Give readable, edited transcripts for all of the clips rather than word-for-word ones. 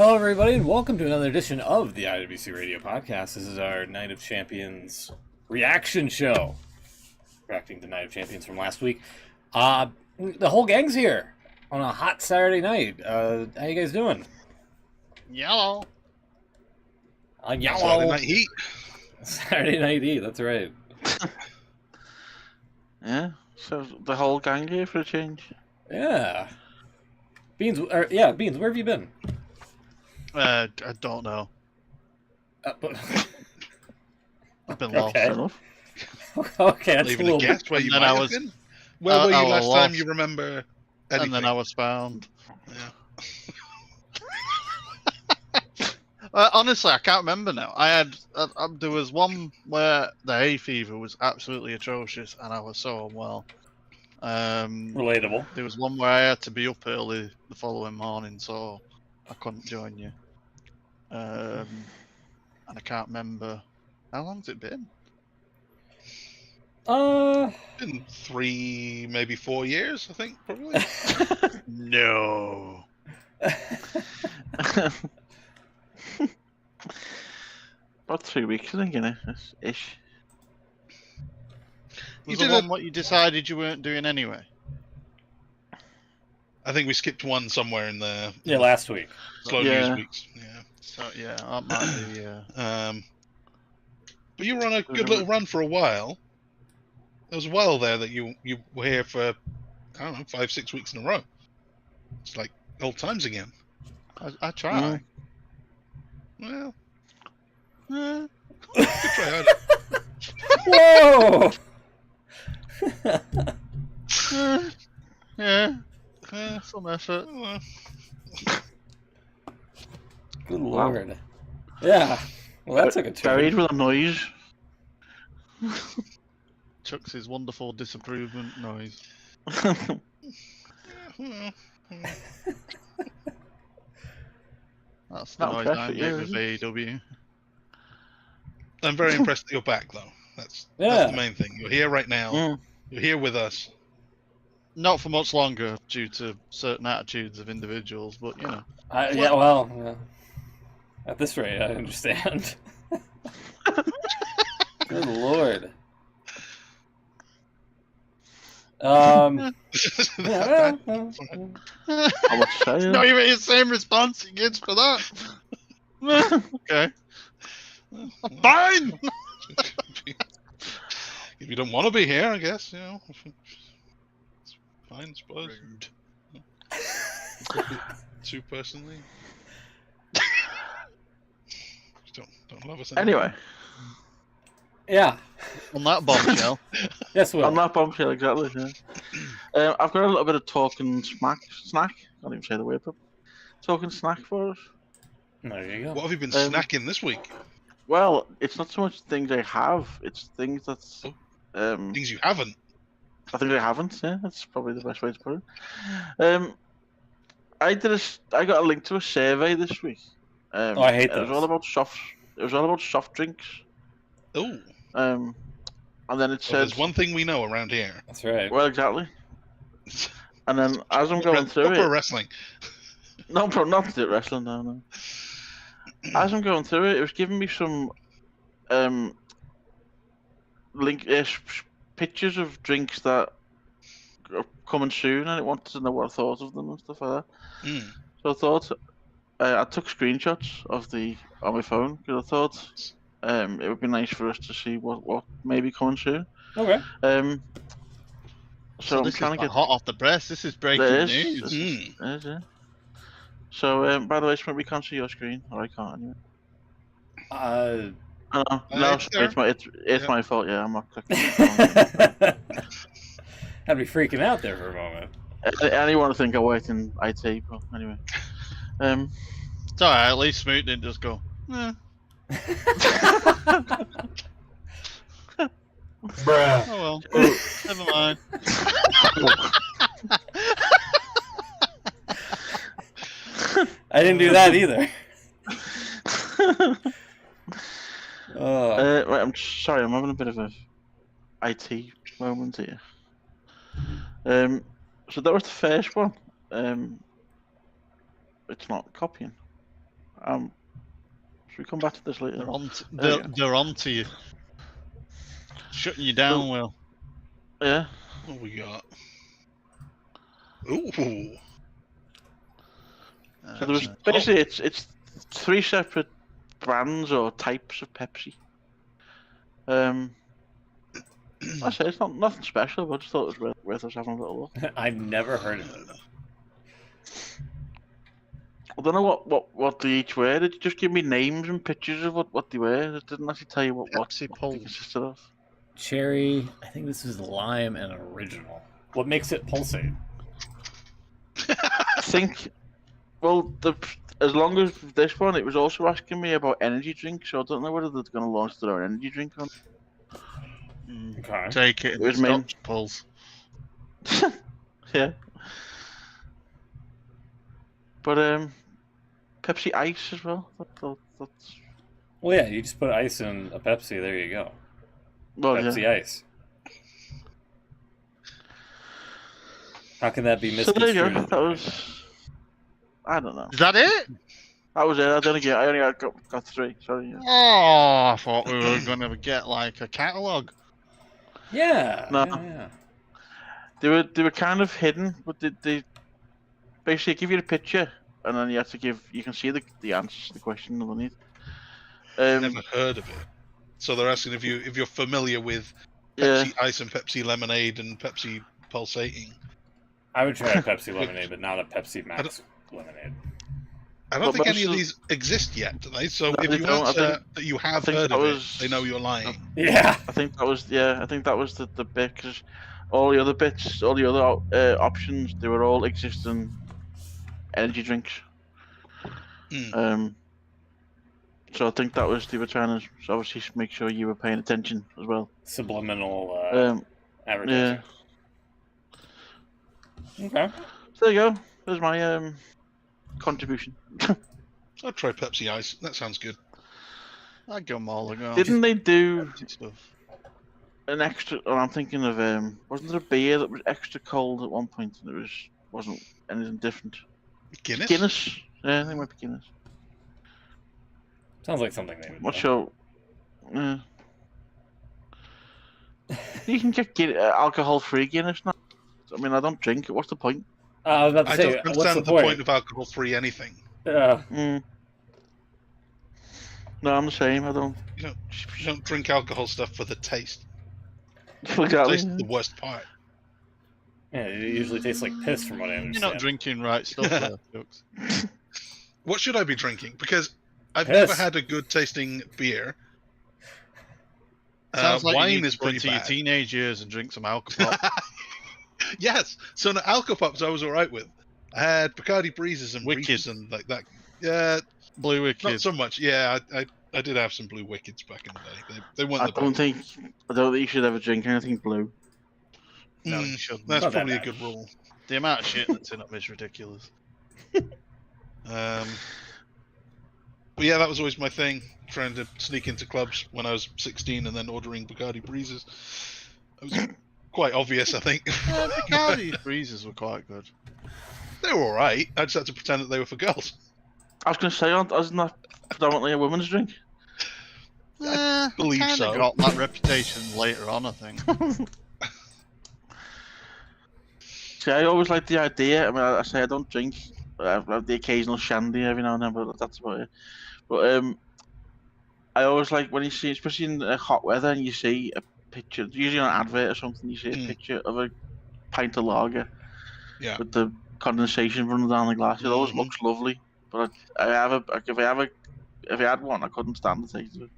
Hello, everybody, and welcome to another edition of the IWC Radio Podcast. This is our Night of Champions reaction show, reacting to Night of Champions from last week. The whole gang's here on a hot Saturday night. How you guys doing? Yellow. Yellow. Saturday Night Heat. Saturday Night Heat, that's right. Yeah, so the whole gang here for a change. Yeah. Beans, Beans, where have you been? I don't know. I've been lost. Okay. Okay, that's Even a a little guess where you then might I have was- been. Where were you I was last time lost. you remember anything? And then I was found. Yeah. Honestly, I can't remember now. There was one where the hay fever was absolutely atrocious, and I was so unwell. relatable. There was one where I had to be up early the following morning, so I couldn't join you. And I can't remember how long's it been. Been 3, maybe 4 years, I think, probably. No. About 3 weeks, I think, you know, ish. You Was did the one it- what you decided you weren't doing anyway? I think we skipped one somewhere in the Yeah, last week. slow Yeah. news weeks. Yeah. So yeah, that might be. But you were on a good little run for a while. There was a while there that you were here for, I don't know, 5, 6 weeks in a row. It's like old times again. I try. Well, Yeah. good try harder. Whoa! Yeah, Yeah. some effort. Well, Good lord. Yeah. Well, that took a turn. Buried with a noise. Chucks his wonderful disapproval noise. well, That's the Not noise fresh I at make you, with is it? AEW. I'm very impressed that you're back, though. That's Yeah. the main thing. You're here right now. Mm. You're here with us. Not for much longer due to certain attitudes of individuals, but you know. Yeah, well, yeah. At this rate, I understand. Good lord. Yeah, well, How much say? Not even the same response he gets for that. Okay. Fine! If you don't want to be here, I guess, you know. It's fine, I suppose. Too personally. Just don't love us Anyway, yeah. On that bombshell. Yes, Will. on that bombshell, exactly. Yeah. I've got a little bit of talking snack. Can't even say the word, but talking snack for us. There you go. What have you been Um, snacking this week? Well, it's not so much things I have; it's things that's Things you haven't. I think I haven't. Yeah, that's probably the best way to put it. I got a link to a survey this week. Oh, I hate It was those. all about soft. It was all about soft drinks. Oh, And then it well, says, there's one thing we know around here. That's right. well, exactly. And then as I'm going through Proper it, wrestling. no, not the wrestling, no. As I'm going through it, it was giving me some pictures of drinks that are coming soon, and it wanted to know what I thought of them and stuff like that. Mm. So I thought I took screenshots on my phone because I thought it would be nice for us to see what may be coming soon. Okay. So I'm this trying is to get hot off the press. This is breaking There is. news. This Mm. There is, yeah. So by the way, Smith, we can't see your screen, or I can't anyway. Uh, Oh, no, it's sorry, there. it's Yeah. my fault. Yeah, I'm not clicking. had me freaking out there for a moment. Anyone would think I worked in IT, but anyway. It's alright, at least Smoot didn't just go, eh, Bruh. oh well, never mind. I didn't do that either. Oh. Right, I'm sorry, I'm having a bit of a IT moment here. So that was the first one. It's not copying. Should we come back to this later? They're on to you. Shutting you down, Will. Yeah. What we got? Ooh. So there was basically it's 3 separate brands or types of Pepsi. I say it's nothing special, but I just thought it was worth us having a little look. I've never heard of it. I don't know what they each were. They just give me names and pictures of what they were. It didn't actually tell you what they consisted of. Cherry, I think this is lime and original. What makes it pulsate? I think, well, as long as this one, it was also asking me about energy drinks, so I don't know whether they're going to launch their own energy drink on. Okay. Take it. It was me. Pulse. Yeah. But Pepsi Ice as well. That's... Well, yeah, you just put ice in a Pepsi. There you go. Well, Pepsi yeah. Ice. How can that be So there you misconstrued? go. That was. I don't know. Is that it? That was it. I only got 3. Sorry. Yeah. Oh, I thought we were going to get like a catalogue. Yeah. No. Yeah. They were kind of hidden, but they basically give you the picture, and then you have to you can see the answers to the question underneath. Never heard of it. So they're asking if you're familiar with Pepsi Ice and Pepsi Lemonade and Pepsi Pulsating. I would try a Pepsi Lemonade, but not a Pepsi Max Lemonade. I don't think any of these exist yet, do they? So if you answer that you have heard of it, they know you're lying. Yeah. I think that was the bit, because all the other bits, all the other options, they were all existing energy drinks. So I think that was they were trying to obviously make sure you were paying attention as well. Subliminal advertising. Yeah. Okay. So there you go. There's my contribution. I'd try Pepsi Ice. That sounds good. I'd go Mulligan. Didn't they do Stuff. an extra? Or I'm thinking of wasn't there a beer that was extra cold at one point and wasn't anything different? Guinness? Guinness. Yeah, I think it might be Guinness. Sounds like something they would Not do. sure. You can get alcohol-free Guinness now. I mean, I don't drink it. What's the point? I was about to I say, don't what's the understand the point of alcohol-free anything. No, I'm the same. I don't. You don't drink alcohol stuff for the taste. Exactly. Taste the worst part. Yeah, it usually tastes like piss from what I understand. You're not drinking right stuff there, Jokes. What should I be drinking? Because I've Piss. never had a good tasting beer. Sounds like wine you need is to go pretty into your bad. teenage years and drink some alcohol. Yes. So the Alcopops I was alright with. I had Bacardi Breezes and Wicked. Reefs and like that. Yeah, Blue Wicked. not so much. Yeah, I did have some Blue Wickeds back in the day. They weren't I the don't best. think you should ever drink anything blue. No, you shouldn't. That's Not that probably a bad. good rule. The amount of shit that's in them is ridiculous. But yeah, that was always my thing. Trying to sneak into clubs when I was 16 and then ordering Bacardi Breezes. It was quite obvious, I think. Bacardi Breezes were quite good. They were alright. I just had to pretend that they were for girls. I was going to say, isn't that predominantly a woman's drink? believe kinda so. got that reputation later on, I think. See, I always like the idea. I mean, I say I don't drink. I have the occasional shandy every now and then, but that's about it. But I always like when you see, especially in hot weather, and you see a picture, usually on an advert or something, you see a picture of a pint of lager with the condensation running down the glass. It always looks lovely. But if I had one, I couldn't stand the taste of it.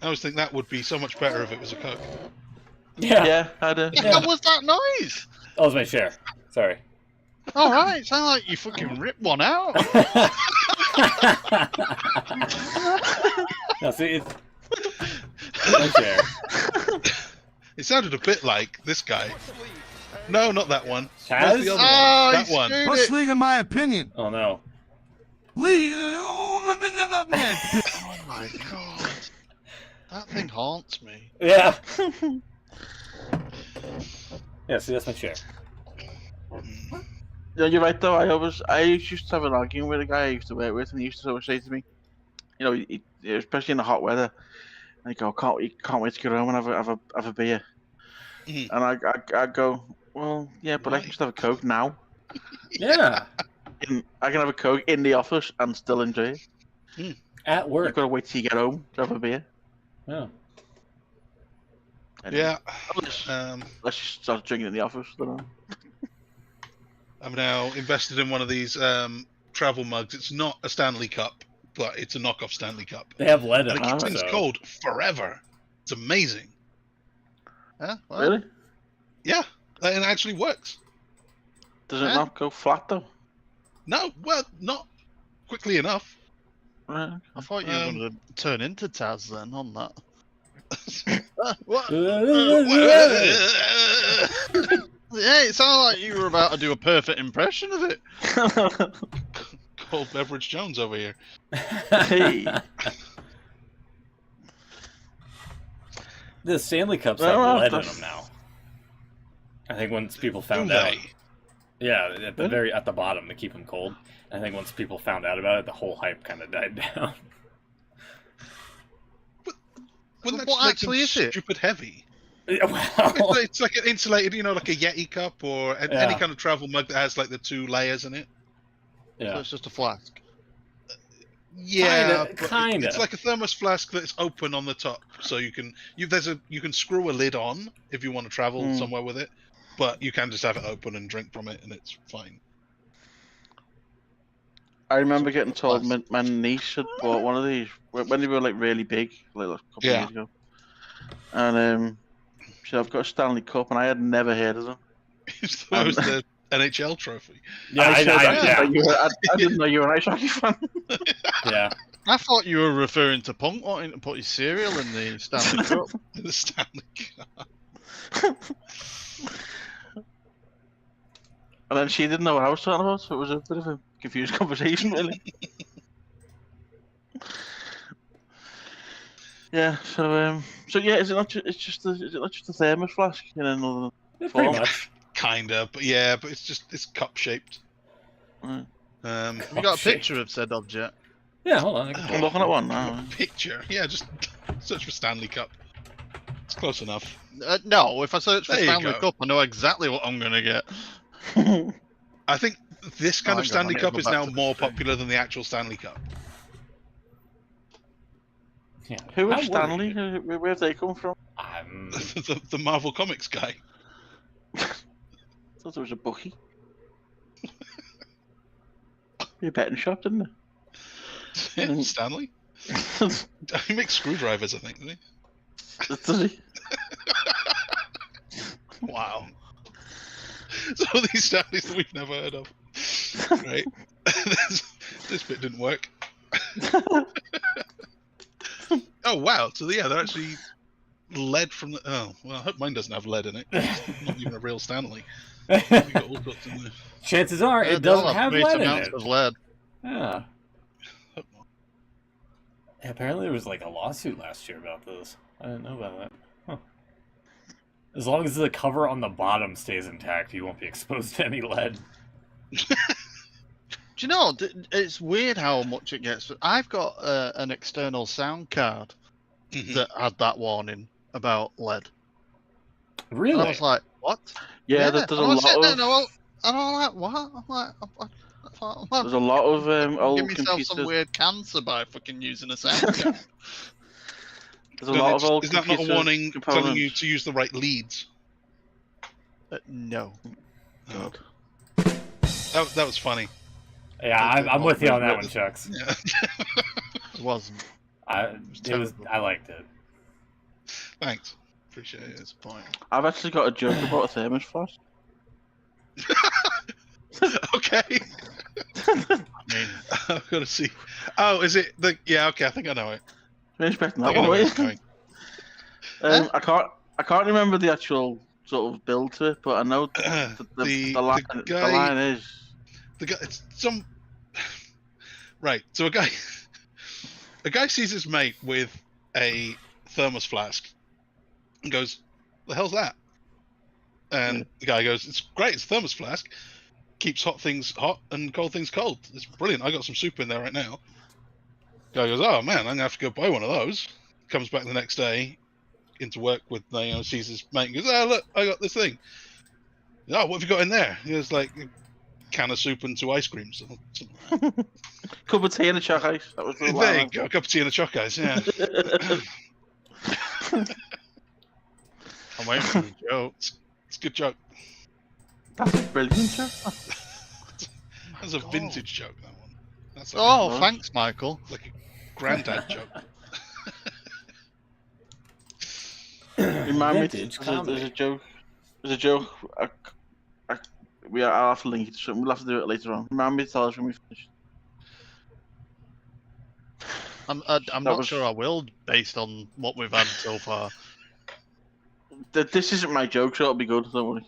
I always think that would be so much better if it was a Coke. Yeah. Yeah, I do. Yeah. What was that noise? That was my share. Sorry. Alright, it sounded like you fucking ripped one out. No, see, it's my share. It sounded a bit like this guy. No, not that one. Taz? Not the other Oh, one. That you one. screwed What's it. league in my opinion? Oh no. Oh my god. That thing haunts me. Yeah. Yeah, see, that's my share. Yeah, you're right though. I used to have an argument with a guy I used to work with, and he used to always say to me, you know, especially in the hot weather, and he go, can't wait to get home and have a beer. Mhm. And I go, well, yeah, but I can Why? just have a Coke now. Yeah, I can have a Coke in the office and still enjoy it. at You've work. got to wait till you get home to have a beer. Yeah. Anyway, Yeah. Unless, Um, unless you start drinking in the office. I don't know. I'm now invested in one of these travel mugs. It's not a Stanley Cup, but it's a knockoff Stanley Cup, They have lead in and it them, keeps Ah, things so cold forever. It's amazing. Yeah, well, Really? Yeah, and it actually works. Does it Yeah. not go flat though? No, well, not quickly enough. Right. I thought you were Um, going to turn into Taz then on that. What? Yeah, it sounded like you were about to do a perfect impression of it. Cold Beverage Jones over here. Hey. the Stanley Cups Well, have lead in that's- them now. I think once people found Do out, they? yeah, at the Really? at the bottom to keep them cold. I think once people found out about it, the whole hype kind of died down. Wouldn't that What just make actually them is it? stupid heavy? Yeah, well, It's like an insulated, like a Yeti cup or any Yeah. kind of travel mug that has like the 2 layers in it. So yeah, it's just a flask. Yeah, Kinda- but kinda. it's like a thermos flask that's open on the top, so you can you can screw a lid on if you want to travel Hmm. somewhere with it, but you can just have it open and drink from it, and it's fine. I remember getting told Flask. my niece had bought one of these when they were like really big, like a couple Yeah. of years ago. And she said, I've got a Stanley Cup, and I had never heard of them. So it was the NHL trophy. yeah, I said, I yeah, didn't know you were an ice hockey fan. yeah. I thought you were referring to Punk wanting to put his cereal in the Stanley Cup. The Stanley Cup. And then she didn't know what I was talking about, so it was a bit of a confused conversation, really. Yeah. So yeah, is it not? Is it not just a thermos flask in another Yeah, pretty form? much. Kinda, but it's cup shaped. Right. Um, Have you got a Shit. picture of said object? Yeah, hold on. I can I'm looking at one now. picture. Yeah, just search for Stanley Cup. It's close enough. No, if I search for There you Stanley go. Cup, I know exactly what I'm going to get. I think this kind Oh, of hang on, Stanley I need to Cup go is back now to the more thing. popular than the actual Stanley Cup. Yeah. Who How is Stanley? worried? Where have they come from? the Marvel Comics guy. I thought it was a bookie. Be a betting shop, didn't Yeah, Stanley. it? He makes screwdrivers, I think, doesn't he? Does he? Wow. So these Stanleys that we've never heard of. Right. this bit didn't work. Oh wow! So yeah, they're actually lead from the. Oh well, I hope mine doesn't have lead in it. It's not even a real Stanley. We got all sorts in there. Chances are Yeah, it they all doesn't have trace lead in amounts it. of lead. Yeah. Hope not. Yeah, apparently there was like a lawsuit last year about this. I didn't know about that. Huh. As long as the cover on the bottom stays intact, you won't be exposed to any lead. Do you know, it's weird how much it gets. I've got an external sound card Mhm. that had that warning about lead. And Really? I was like, what? Yeah, there's a and I was lot sitting there of and I'm like, what? I'm like, there's a lot of give old myself computers. some weird cancer by fucking using a sound card. There's a Then lot it's- of old is that not a computer warning telling you components. to use the right leads? No. Oh. That was funny. Yeah, I'm with you on that one, Chucks. Yeah. It wasn't. I liked it. Thanks. Appreciate it. Disappointing. I've actually got a joke about a thermos flask. Okay. I mean, I've got to see. Oh, is it the? Yeah. Okay. I think I know it. I'm expecting I that think I know one. where Wait. it's going. I can't remember the actual sort of build to it, but I know the line is. The guy. It's some. Right. So a guy sees his mate with a thermos flask, and goes, "The hell's that?" And the guy goes, "It's great. It's a thermos flask. keeps hot things hot and cold things cold. It's brilliant. I got some soup in there right now. Guy goes, oh man, I'm gonna have to go buy one of those. Comes back the next day into work with, sees his mate and goes, oh look, I got this thing. Oh, what have you got in there? He goes like a can of soup and 2 ice creams. Cup of tea and a choc ice. That was There you go, a cup of tea and a choc ice, yeah. I'm waiting for the joke. It's a good joke. That's a brilliant joke. That's a vintage joke, that one. That's like Oh, thanks, Michael. like a granddad joke. Remind me, Vintage there's comedy. a joke. There's a joke. I'll have to link it to something. We'll have to do it later on. Remind me to tell us when we finish. I'm That not was- sure I will, based on what we've had so far. This isn't my joke, so it'll be good. Don't worry.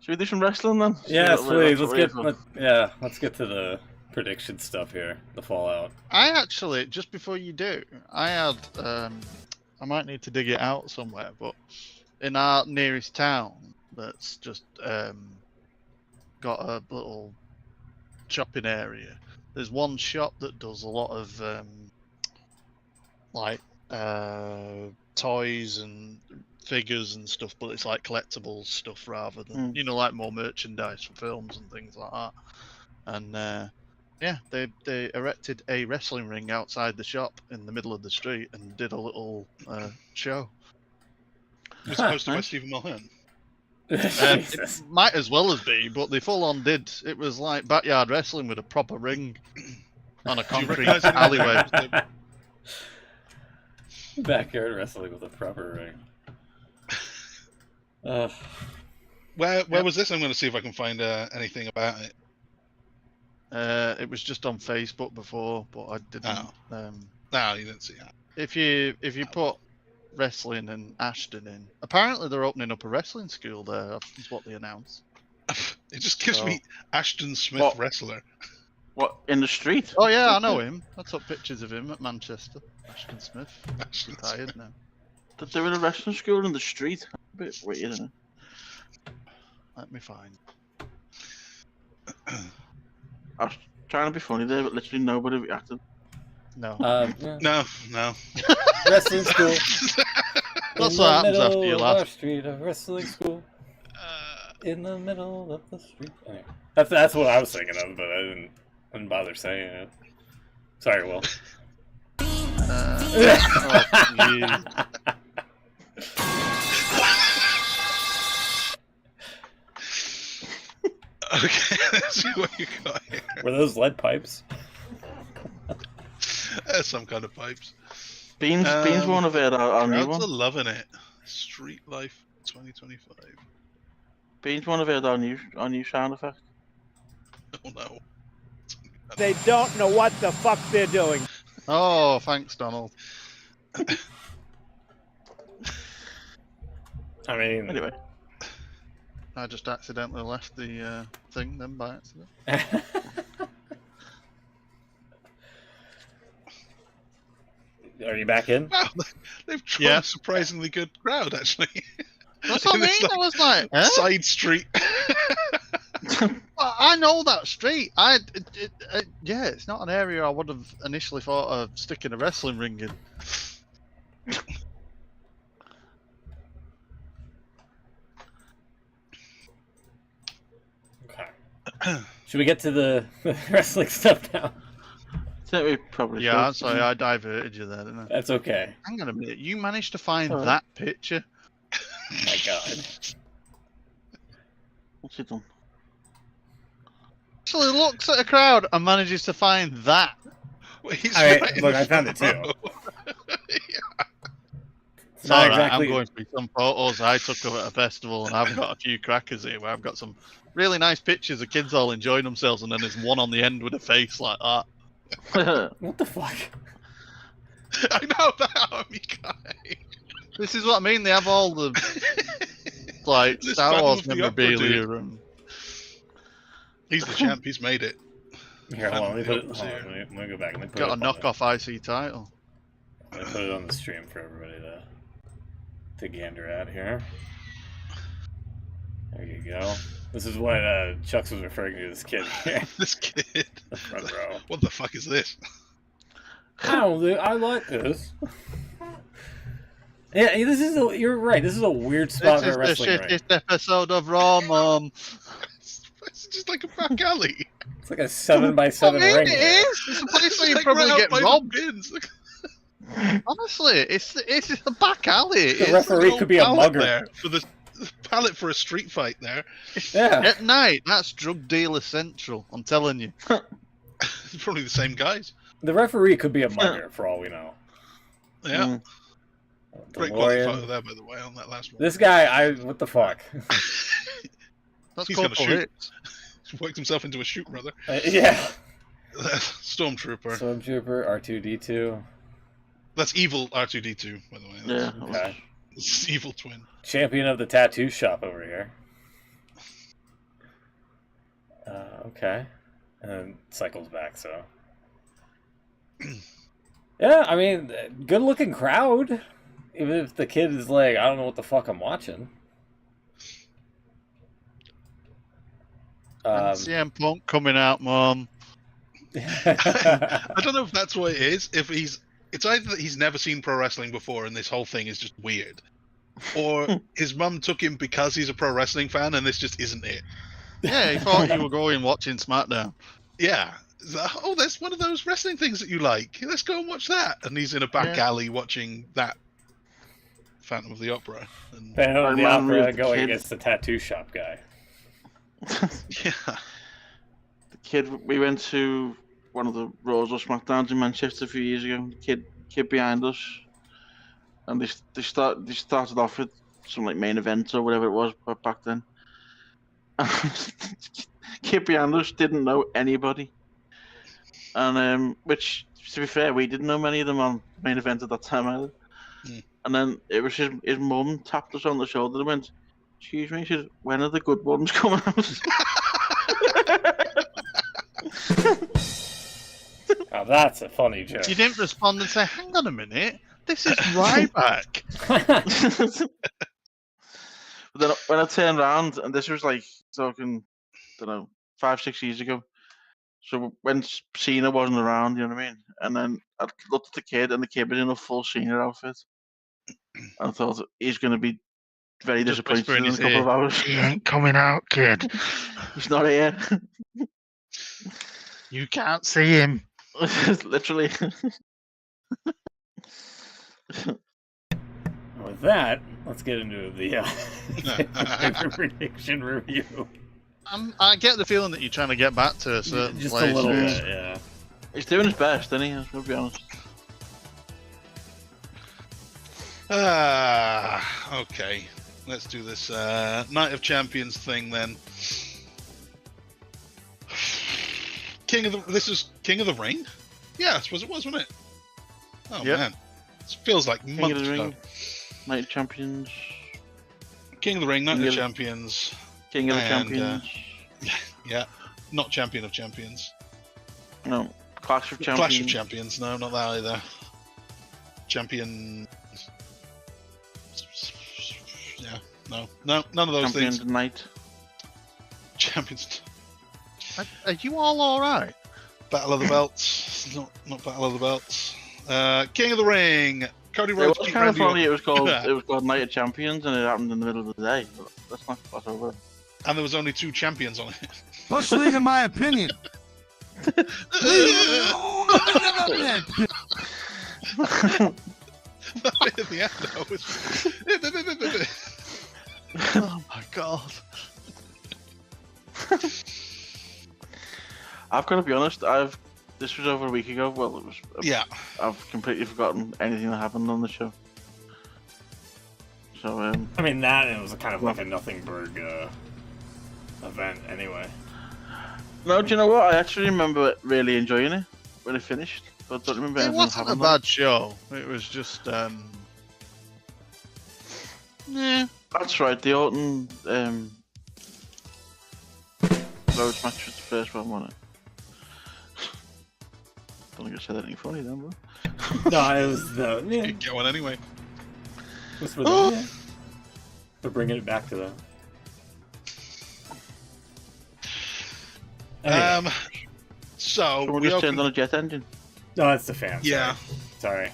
Should we do some wrestling then? Yes, See what- please. what Let's we're let's get to the prediction stuff here. The fallout. I actually, just before you do, I had, I might need to dig it out somewhere, but in our nearest town, that's just got a little shopping area. There's one shop that does a lot of like toys and figures and stuff, but it's like collectibles stuff rather than like more merchandise for films and things like that. And yeah, they erected a wrestling ring outside the shop in the middle of the street and did a little show. Was it hosted by Stephen Mulhern? Jesus. It might as well as be, but they full on did. It was like backyard wrestling with a proper ring on a Do you concrete recognise it? alleyway. Backyard wrestling with a proper ring. Where was this? I'm going to see if I can find anything about it. It was just on Facebook before, but I didn't. No, you didn't see that. If you put wrestling and Ashton in, apparently they're opening up a wrestling school there. That's what they announced. It just gives So- me Ashton Smith What? wrestler. What, in the street? Oh yeah, I know him. I took pictures of him at Manchester. Ashton Smith, Ashton retired Smith. now. They're doing a wrestling school in the street. A bit weird, isn't it? Let me find. I was trying to be funny there, but literally nobody reacted. No. No. Wrestling school. That's In what the happens after middle you of laugh. our street, a wrestling school. In the middle of the street. Anyway, that's what I was thinking of, but I didn't bother saying it. Sorry, Will. Okay, let's see what you got here. Were those lead pipes? Some kind of pipes. Beans one of our new Crowds are one. loving it. Street Life 2025. Beans one of our new sound effect. Oh no. They don't know what the fuck they're doing. Oh, thanks, Donald. I mean, Anyway, I just accidentally left the thing then by accident. are you back in? Wow, they've drawn Yeah. a surprisingly good crowd actually. That's what I In this, mean. I was like, huh? Side street. I know that street. Yeah, it's not an area I would have initially thought of sticking a wrestling ring in. Okay. Should we get to the wrestling stuff now? I think we probably Yeah, should. sorry, I diverted you there, didn't I? That's okay. Hang on a minute. You managed to find Alright. that picture? My God. What's he done? Actually looks at a crowd and manages to find that. Well, he's I- right in look, the I found it front too. row. It's not Alright, exactly. I'm going through some photos I took of at a festival, and I've got a few crackers here where I've got some really nice pictures of kids all enjoying themselves, and then there's one on the end with a face like that. What the fuck? I know that army guy. This is what I mean. They have all the like This Star Phantom Wars of the Opera memorabilia dude. and He's the champ. He's made it. Here, hold on. Let me put it. Phantom Hold of on, the let me go back. Let me put got it a up on the- knockoff IC title. Let me put it on the stream for everybody to gander at here. There you go. This is what Chucks was referring to this kid here. This kid. The front row. What the fuck is this? I like this. Yeah, you're right. This is a weird spot This for a is the wrestling ring. shittest episode of Raw, Mum. It's just like a back alley. It's like a 7x7 I mean, ring. it there. is. It's a place where you Like probably right out get by the robbed. bins. Look, Honestly, it's a back alley. The It's referee an could be old a pallet mugger. there for the pallet for a street fight there. Yeah. at night. That's drug dealer central. I'm telling you. It's probably the same guys. The referee could be a mugger, for all we know. Yeah. Great quality DeLorean. photo there, by the way, on that last one. This guy, what the fuck? That's He's called gonna shoot. hits. He's worked himself into a shoot, brother. Yeah. Stormtrooper. Stormtrooper, R2D2. That's evil R2D2, by the way. Yeah. Okay. It's evil twin. Champion of the tattoo shop over here. Okay. And then cycles back, so. Yeah, I mean, good looking crowd. Even if the kid is like, I don't know what the fuck I'm watching. CM Punk coming out, Mum. I don't know if that's what it is. It's either that he's never seen pro wrestling before and this whole thing is just weird, or his mum took him because he's a pro wrestling fan and this just isn't it. Yeah, he thought you were going watching SmackDown. Yeah. It's like, oh, that's one of those wrestling things that you like. Let's go and watch that. And he's in a back alley watching that Phantom of the Opera. And Phantom of the Man Opera with the going kid. against the tattoo shop guy. yeah. The kid, we went to one of the Raws or SmackDowns in Manchester a few years ago. The kid behind us, and they started off with some like main event or whatever it was back then. Kid behind us didn't know anybody, and which, to be fair, we didn't know many of them on main event at that time either. Mm. And then it was his mum tapped us on the shoulder and went, "Excuse me," she said, "When are the good ones coming out?" Oh, that's a funny joke. You didn't respond and say, "Hang on a minute, this is Ryback." But then when I turned around, and this was like talking, I don't know, 5-6 years ago. So when Cena wasn't around, you know what I mean? And then I looked at the kid, and the kid was in a full Cena outfit. I thought he's going to be very Just disappointed whisper in in a his couple ear, of hours. "He ain't coming out, kid. He's not here. You can't see him." Literally. With that, let's get into the prediction review. I get the feeling that you're trying to get back to a certain Just place. a little where- bit, yeah. He's doing his best, isn't he? I'm going to be honest. Okay. Let's do this Night of Champions thing then. This is King of the Ring? Yeah, I suppose it was, wasn't it? Oh Yep. man. This feels like King months of the ago. Ring, Night of Champions, King of the Ring, Night King of of- Champions. King of the And, Champions. Yeah, not Champion of Champions. No, Clash of Champions. Clash of Champions, no, not that either. Champion. Yeah, no, none of those Champions things. Night. Champions. Are you all alright? Battle of the Belts. Not Battle of the Belts. King of the Ring. Cody It Rhodes. was beat kind of Randy funny. It was called Yeah. it was called Night of Champions, and it happened in the middle of the day. But let's not pass over. And there was only 2 champions on it. Let's leave in my opinion. That bit at the end, though, was... Oh my god. I've got to be honest. This was over a week ago. Well, it was. Yeah. I've completely forgotten anything that happened on the show. So I mean, that it was kind of like a Nothingburg event anyway. no, do you know what? I actually remember really enjoying it when it finished, but I don't remember It anything wasn't a happened. bad show. It was just, yeah. That's right. The Orton Rhodes match was the first one, wasn't it? Don't think I said anything funny then, bro. No, it was the You get one anyway. it was for the, They're bringing it back to them. Anyway. So Someone we just turned opened... on a jet engine. No, that's the fan. Yeah. Sorry.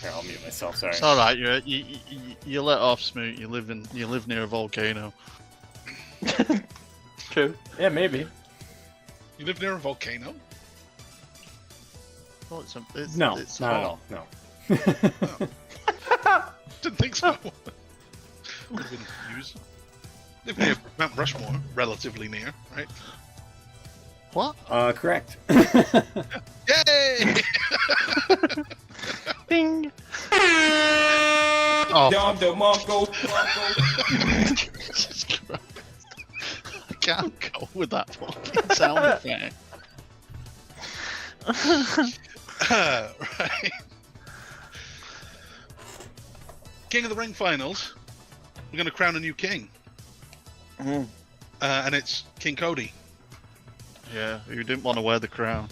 Here, I'll mute myself. Sorry. It's all right. You let off, Smoot. You live near a volcano. True. Yeah, maybe. You live near a volcano? Oh, it's No, it's not at hot. all. No. Didn't think so. Would have been news. Live near Mount Rushmore, relatively near, right? What? Correct. Yay! Ding. Oh, Jesus Christ. I can't go with that fucking sound effect. Right. King of the Ring finals. We're going to crown a new king. And it's King Cody. Yeah, you didn't want to wear the crown.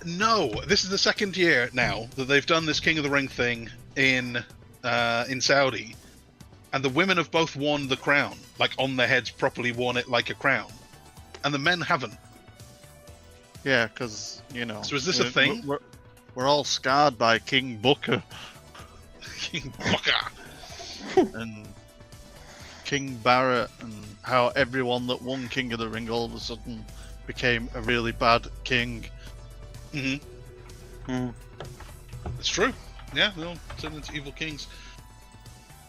No, this is the second year now that they've done this King of the Ring thing in Saudi, and the women have both worn the crown, like on their heads, properly worn it like a crown, and the men haven't. Yeah, because you know. So is this a thing? We're all scarred by King Booker King Booker. and King Barrett, and how everyone that won King of the Ring all of a sudden became a really bad king. It's true. Yeah, they all turned into evil kings.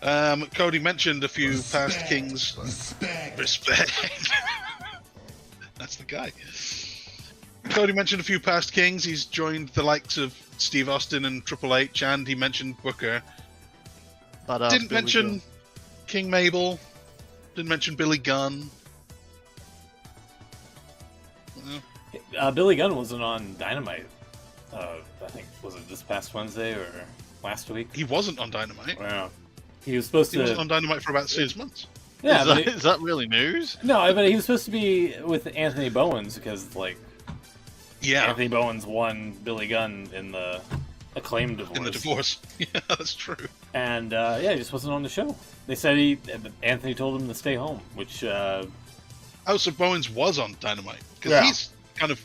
Cody mentioned a few past kings. Respect. That's the guy. Cody mentioned a few past kings. He's joined the likes of Steve Austin and Triple H, and he mentioned Booker. Badass Didn't Billy mention Gunn. King Mabel. Didn't mention Billy Gunn. Billy Gunn wasn't on Dynamite. I think, was it this past Wednesday or last week? He wasn't on Dynamite. Wow. He was supposed He to. wasn't on Dynamite for about 6 months. Yeah, is, but that, is that really news? no, but he was supposed to be with Anthony Bowens because, like, Yeah, Anthony Bowens won Billy Gunn in the acclaimed divorce. in the divorce. Yeah, that's true. And yeah, he just wasn't on the show. They said Anthony told him to stay home, which Oh, so Bowens was on Dynamite. Because Yeah. he's kind of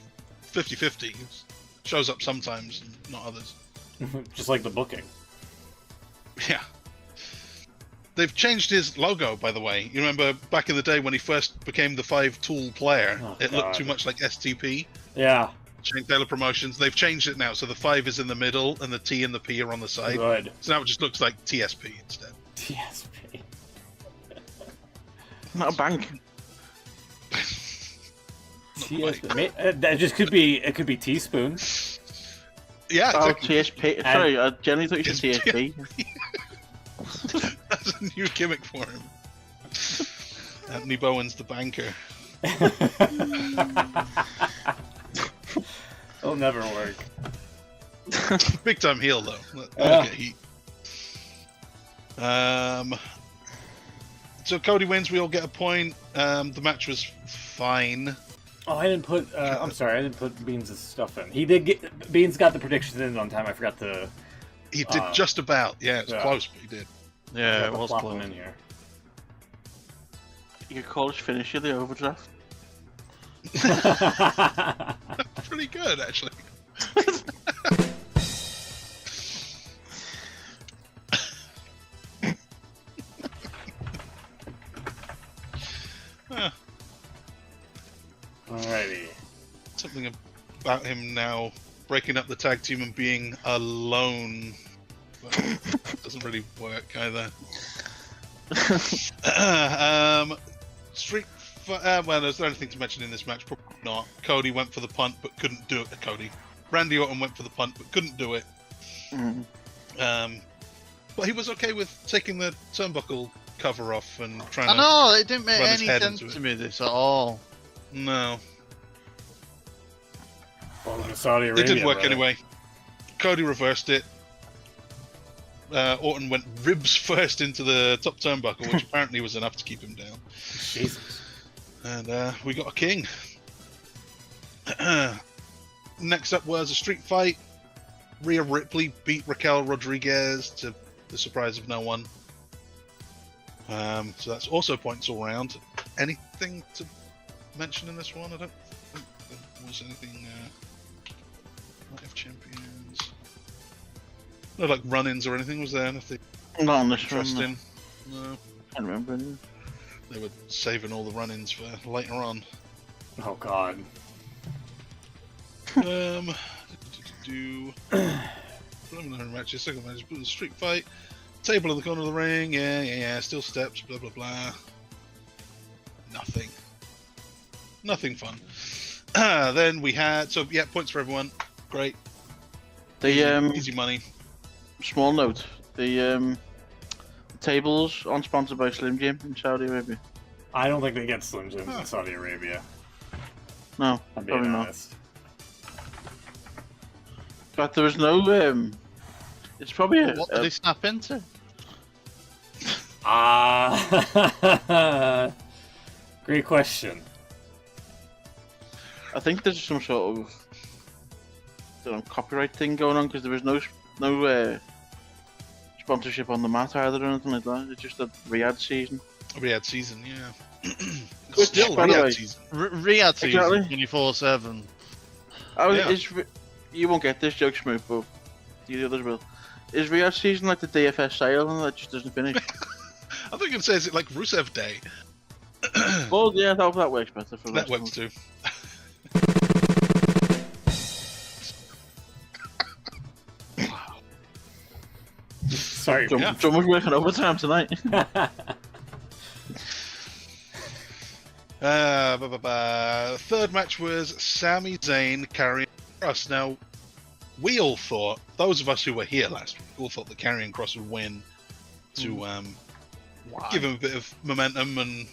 50-50. He shows up sometimes and not others. just like the booking. Yeah. They've changed his logo, by the way. You remember back in the day when he first became the 5-tool player, Oh, it looked God. too much like STP. Yeah, Shane Taylor Promotions. They've changed it now, so the 5 is in the middle and the T and the P are on the side. good. So now it just looks like TSP instead. TSP. Not a bank. TSP. That just could be. It could be teaspoon. Yeah, Oh, exactly. TSP. Sorry, I generally thought you said It's- TSP. That's a new gimmick for him. Anthony Bowen's the banker. It'll never work. Big time heel though. Yeah. Get heat. So Cody wins. We all get a point. The match was fine. Oh, I didn't put. I'm sorry, I didn't put Beans' stuff in. He did get. Beans got the predictions in on time. I forgot to. He did just about. Yeah, it's yeah. close, but he did. Yeah, forgot it to was plop them close. in here. You could call his finisher the overdraft. Pretty good, actually. Huh, Alrighty. something about him now breaking up the tag team and being alone. But doesn't really work either. Well, there's anything to mention in this match? Probably not. Cody went for the punt but couldn't do it. Cody. Randy Orton went for the punt but couldn't do it. But he was okay with taking the turnbuckle cover off and trying I to. know, it didn't make run his any head sense into it. to me, this at all. No, Welcome to Saudi Arabia. it didn't work brother. anyway. Cody reversed it. Orton went ribs first into the top turnbuckle, which apparently was enough to keep him down. Jesus. And we got a king. Next up was a street fight. Rhea Ripley beat Raquel Rodriguez to the surprise of no one. So that's also points all round. anything to mention in this one? I don't think there was anything. Night of Champions. No, like run-ins or anything. Was there anything Not on this one. interesting? No. Can't remember anything. They were saving all the run-ins for later on. Oh God. Preliminary matches, second match, street fight, table in the corner of the ring, yeah, still steps, blah blah blah. Nothing fun. Then we had, points for everyone, great. The easy money. small note, the tables aren't sponsored by Slim Jim in Saudi Arabia. I don't think they get Slim Jims in Saudi Arabia. No, I'm being probably not. honest. But there was no. It's probably What did they snap into? Great question. I think there's some sort of copyright thing going on because there was no sponsorship on the mat either or anything like that. It's just a Riyadh season. Riyadh season, yeah. Which, Still by the way, Riyadh season. Riyadh season, Exactly. 24/7. Oh, Yeah. You won't get this joke, Smooth, but the others will. Is Riyadh season like the DFS sale and that just doesn't finish? I think it says it like Rusev Day. Well, yeah, that works better for That wrestling. works too. Sorry. John, Yeah. John was working overtime tonight. Third match was Sami Zayn carrying Cross. Now, we all thought, those of us who were here last week, all thought that Karrion Kross would win to give him a bit of momentum and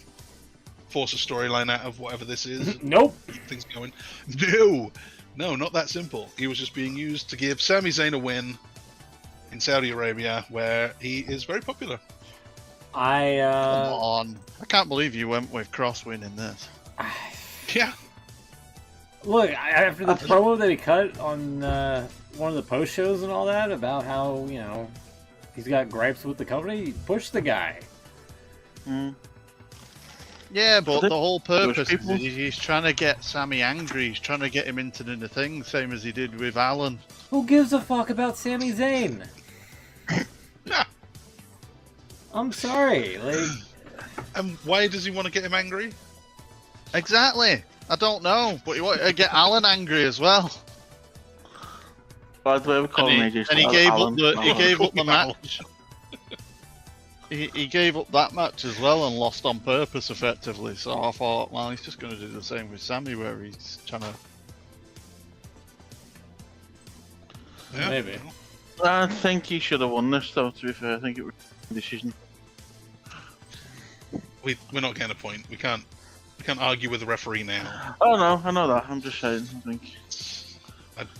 force a storyline out of whatever this is. Nope. Keep things going. No, not that simple. He was just being used to give Sami Zayn a win in Saudi Arabia, where he is very popular. Come on. I can't believe you went with Cross winning this. Yeah. Look, after the promo that he cut on one of the post shows and all that about how, he's got gripes with the company, push the guy. Yeah, but Those the whole purpose people- is he's trying to get Sammy angry. He's trying to get him into the thing, same as he did with Alan. Who gives a fuck about Sami Zayn? I'm sorry. And why does he want to get him angry? Exactly. I don't know, but he wanted to get Alan angry as well. By the way, we call him AJ And he Styles, gave Alan. up the he gave up the Wow. match. He gave up that match as well and lost on purpose, effectively. So I thought, well, he's just going to do the same with Sammy, where he's trying to. Yeah. Maybe. I think he should have won this, though, to be fair. I think it was a decision. We're not getting a point. We can't argue with the referee now. Oh, no, I know that. I'm just saying, I think.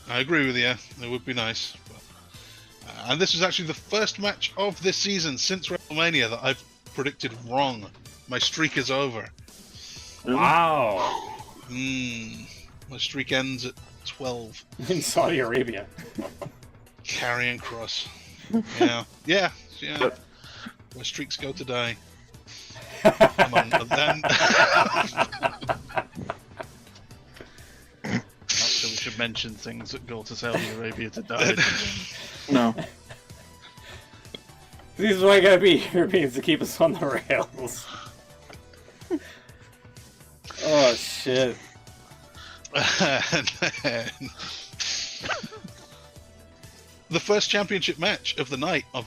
I agree with you. It would be nice. But, and this was actually the first match of this season since WrestleMania that I've predicted wrong. My streak is over. Wow. My streak ends at 12. In Saudi Arabia. Karrion Kross. Yeah. Where streaks go to die. Among them. Not sure we should mention things that go to Saudi Arabia to die. No. This is why I gotta be Europeans to keep us on the rails. Oh shit. And then the first championship match of the Night of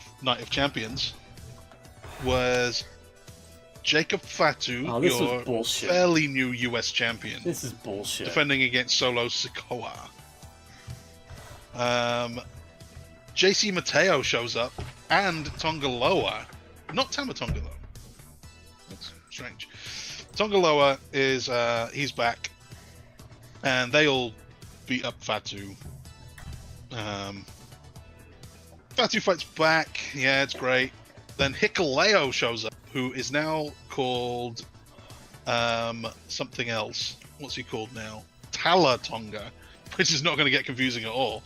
Champions was Jacob Fatu, Oh, this was your bullshit. fairly new US champion, This is bullshit. defending against Solo Sikoa. JC Mateo shows up, and Tongaloa. Not Tama Tonga, though. That's strange. Tongaloa is, he's back, and they all beat up Fatu. Fatu fights back, yeah, it's great. Then Hikuleo shows up, who is now called something else. What's he called now? Tala Tonga, which is not going to get confusing at all.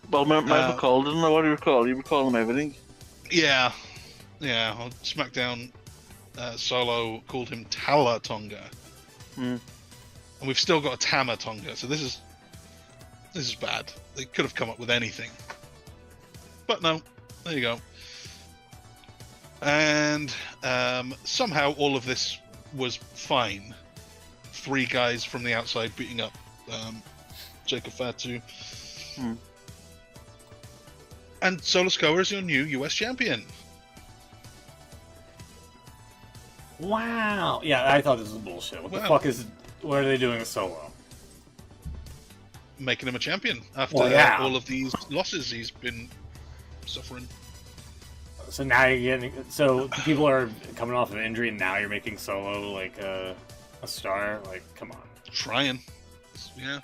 Well, Michael Cole didn't know what he was called. He would call him everything. Yeah, on SmackDown, Solo called him Tala Tonga, Hmm. and we've still got a Tama Tonga. So this is bad. They could have come up with anything, but no. There you go. And somehow all of this was fine. 3 guys from the outside beating up Jacob Fatu. Hmm. And Solo Sikoa is your new US champion. Wow. Yeah, I thought this was bullshit. What the fuck is... What are they doing with Solo? Making him a champion after all of these losses he's been suffering. So now you're getting... So people are coming off of injury and now you're making Solo like a star? Like, come on. Trying. Yeah.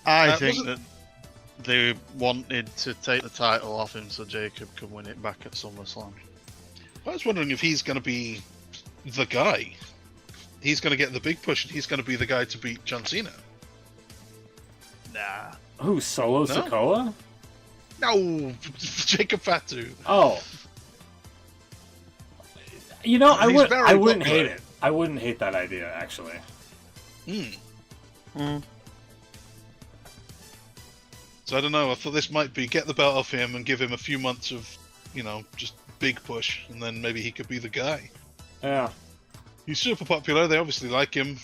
I think that they wanted to take the title off him so Jacob could win it back at SummerSlam. I was wondering if he's going to be the guy. He's going to get the big push and he's going to be the guy to beat John Cena. Nah. Who, Solo Sikoa? No! Jacob Fatu. Oh. You know, I wouldn't hate popular. it. I wouldn't hate that idea, actually. So I don't know, I thought this might be get the belt off him and give him a few months of, just big push, and then maybe he could be the guy. Yeah. He's super popular, they obviously like him.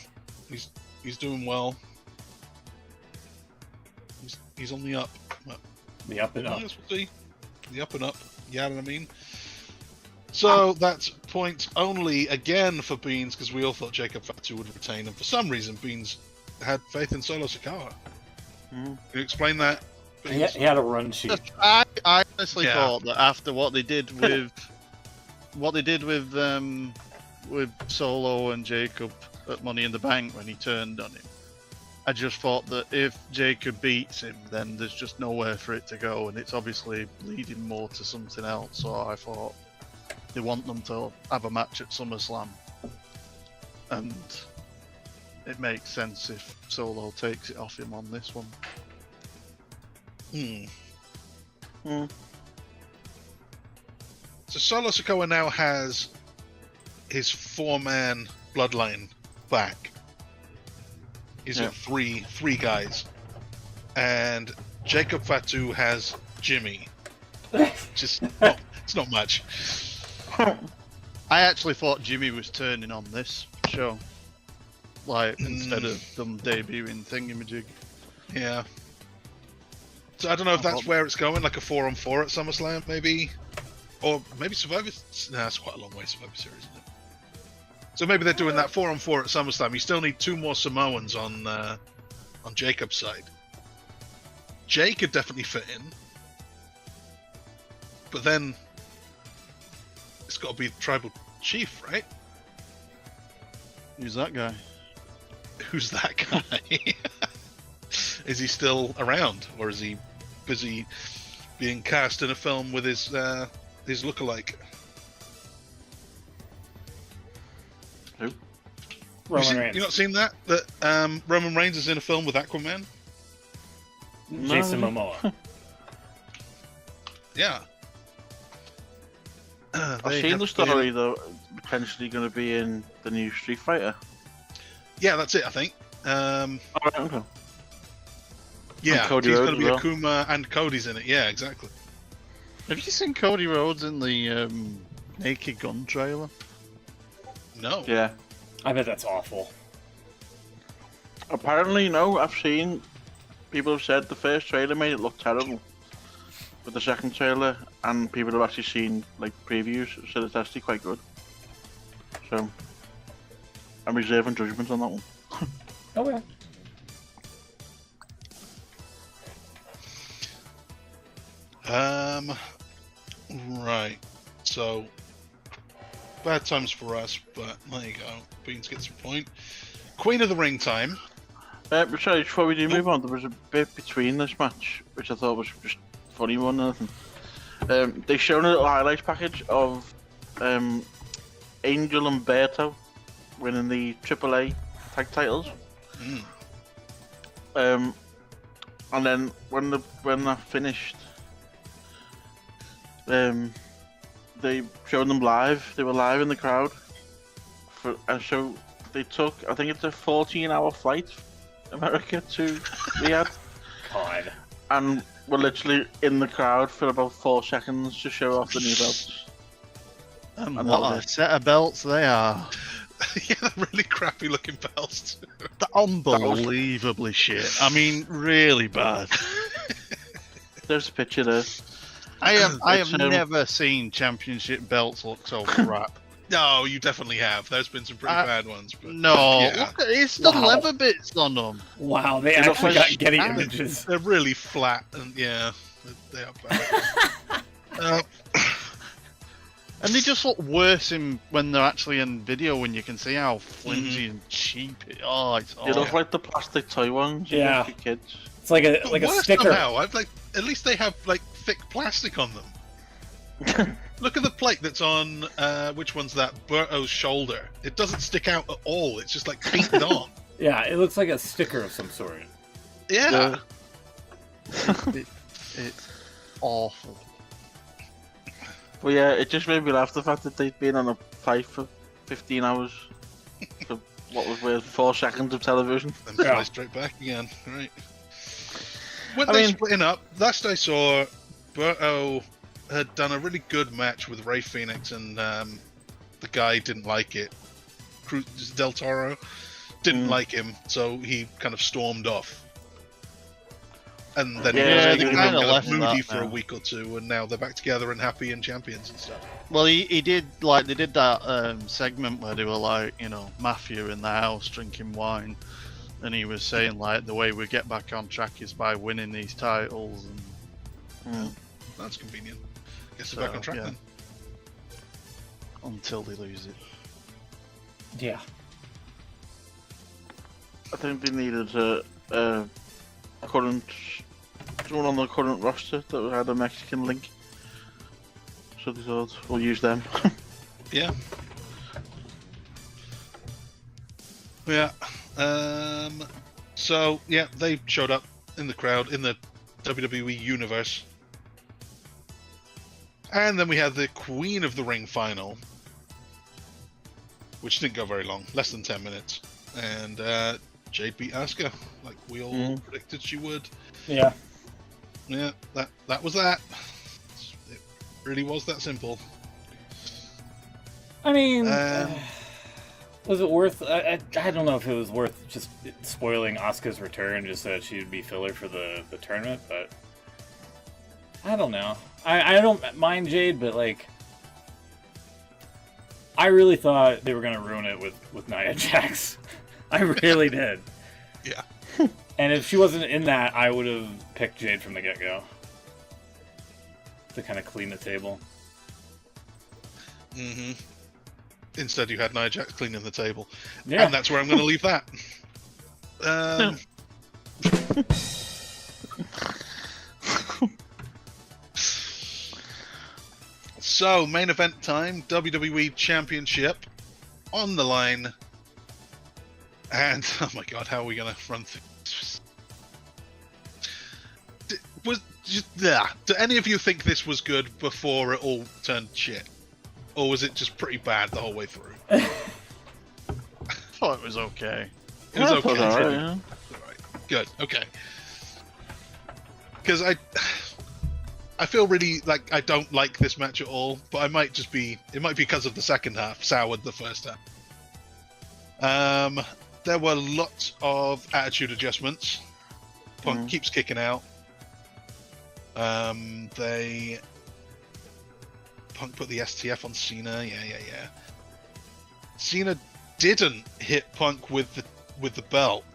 He's doing well. He's on the up. Well, The up and up. yes, we'll see. The up and up. You know what I mean? So that's points only again for Beans, because we all thought Jacob Fatu would retain, and for some reason Beans had faith in Solo Sikoa. Can you explain that? He had a run sheet. I honestly thought that after what they did with with Solo and Jacob at Money in the Bank when he turned on him, I just thought that if Jacob beats him, then there's just nowhere for it to go, and it's obviously leading more to something else. So I thought they want them to have a match at SummerSlam, and it makes sense if Solo takes it off him on this one. So Solo Sikoa now has his 4-man bloodline back. He's got three guys, and Jacob Fatu has Jimmy. It's not much. I actually thought Jimmy was turning on this show, like instead of them debuting Thingamajig. Yeah. So I don't know if that's where it's going, like a 4-on-4 at SummerSlam, maybe, or maybe Survivor. Nah, it's quite a long way, Survivor Series, isn't it? So maybe they're doing that 4-on-4 at SummerSlam. You still need 2 more Samoans on Jacob's side. Jay could definitely fit in, but then it's got to be the Tribal Chief, right? Who's that guy? Who's that guy? Is he still around, or is he busy being cast in a film with his lookalike? Who? Roman Reigns. You not seen that? That Roman Reigns is in a film with Aquaman? Jason Momoa. Yeah. I've seen the story though, potentially going to be in the new Street Fighter. Yeah, that's it, I think. Alright, okay. Yeah, he's Cody going Rhodes to be as well. Akuma, and Cody's in it. Yeah, exactly. Have you seen Cody Rhodes in the Naked Gun trailer? No. Yeah. I bet that's awful. Apparently, no. I've seen people have said the first trailer made it look terrible, but the second trailer and people have actually seen like previews said it's actually quite good. So I'm reserving judgment on that one. Okay. Right. So bad times for us, but there you go. Beans gets a point. Queen of the Ring time. Sorry, before we do move on, there was a bit between this match which I thought was just funny more than anything. They shown a little highlights package of Angel and Berto winning the AAA tag titles. And then when that finished, they showed them live. They were live in the crowd. And so they took, I think it's a 14-hour flight, America to Riyadh. God. And were literally in the crowd for about 4 seconds to show off the new belts. And what a set of belts they are. Yeah, they're really crappy looking belts. They're unbelievably shit. I mean, really bad. There's a picture there. I have never seen championship belts look so crap. No, you definitely have. There's been some pretty bad ones. But No, yeah. look at it's the leather bits on them. Wow, they look actually like got Getty standard. images. They're really flat, and yeah, they are bad. And they just look worse when they're actually in video, when you can see how flimsy and cheap it. Oh, it's They look like the plastic toy ones you Yeah. get for kids. It's like a worse sticker. somehow. I've at least they have like thick plastic on them. Look at the plate that's on. Which one's that? Berto's shoulder. It doesn't stick out at all. It's just like painted on. Yeah, it looks like a sticker of some sort. Yeah. It's awful. But yeah, it just made me laugh, the fact that they'd been on a flight for 15 hours for what was worth 4 seconds of television. And fly Yeah. straight back again. Right. When I they mean- splitting up, last I saw, Berto had done a really good match with Rey Fenix, and the guy didn't like it. Cruz Del Toro didn't like him, so he kind of stormed off. And then Yeah, he they was kinda kind of left moody that for a now. week or two, and now they're back together and happy and champions and stuff. Well, he did, like, they did that segment where they were like, you know, mafia in the house drinking wine, and he was saying like the way we get back on track is by winning these titles, and That's convenient. Guess they're back on track yeah. then. Until they lose it. Yeah. I think they needed a current, someone on the current roster that had a Mexican link. So they thought, we'll use them. Yeah. Yeah. So yeah, they showed up in the crowd in the WWE universe, and then we had the Queen of the Ring final, which didn't go very long, less than 10 minutes, and Jade beat Asuka like we all predicted she would. Yeah. Yeah, that was that. It really was that simple. I mean, Um, was it worth? I don't know if it was worth just spoiling Asuka's return just so that she would be filler for the tournament, but I don't know. I don't mind Jade, but like, I really thought they were gonna ruin it with Nia Jax. I really did. Yeah. And if she wasn't in that, I would have picked Jade from the get-go to kind of clean the table. Mm-hmm. Instead, you had Nia Jax cleaning the table. Yeah. And that's where I'm going to leave that. So, main event time, WWE Championship on the line. And, oh my god, how are we going to run through this? Do any of you think this was good before it all turned shit? Or was it just pretty bad the whole way through? I thought it was okay. It was Yeah, I thought okay. alright, yeah. Alright, good, okay. Because I feel really like I don't like this match at all, but it might be because of the second half, soured the first half. There were lots of attitude adjustments. Punk keeps kicking out. Punk put the STF on Cena, yeah. Cena didn't hit Punk with the belt.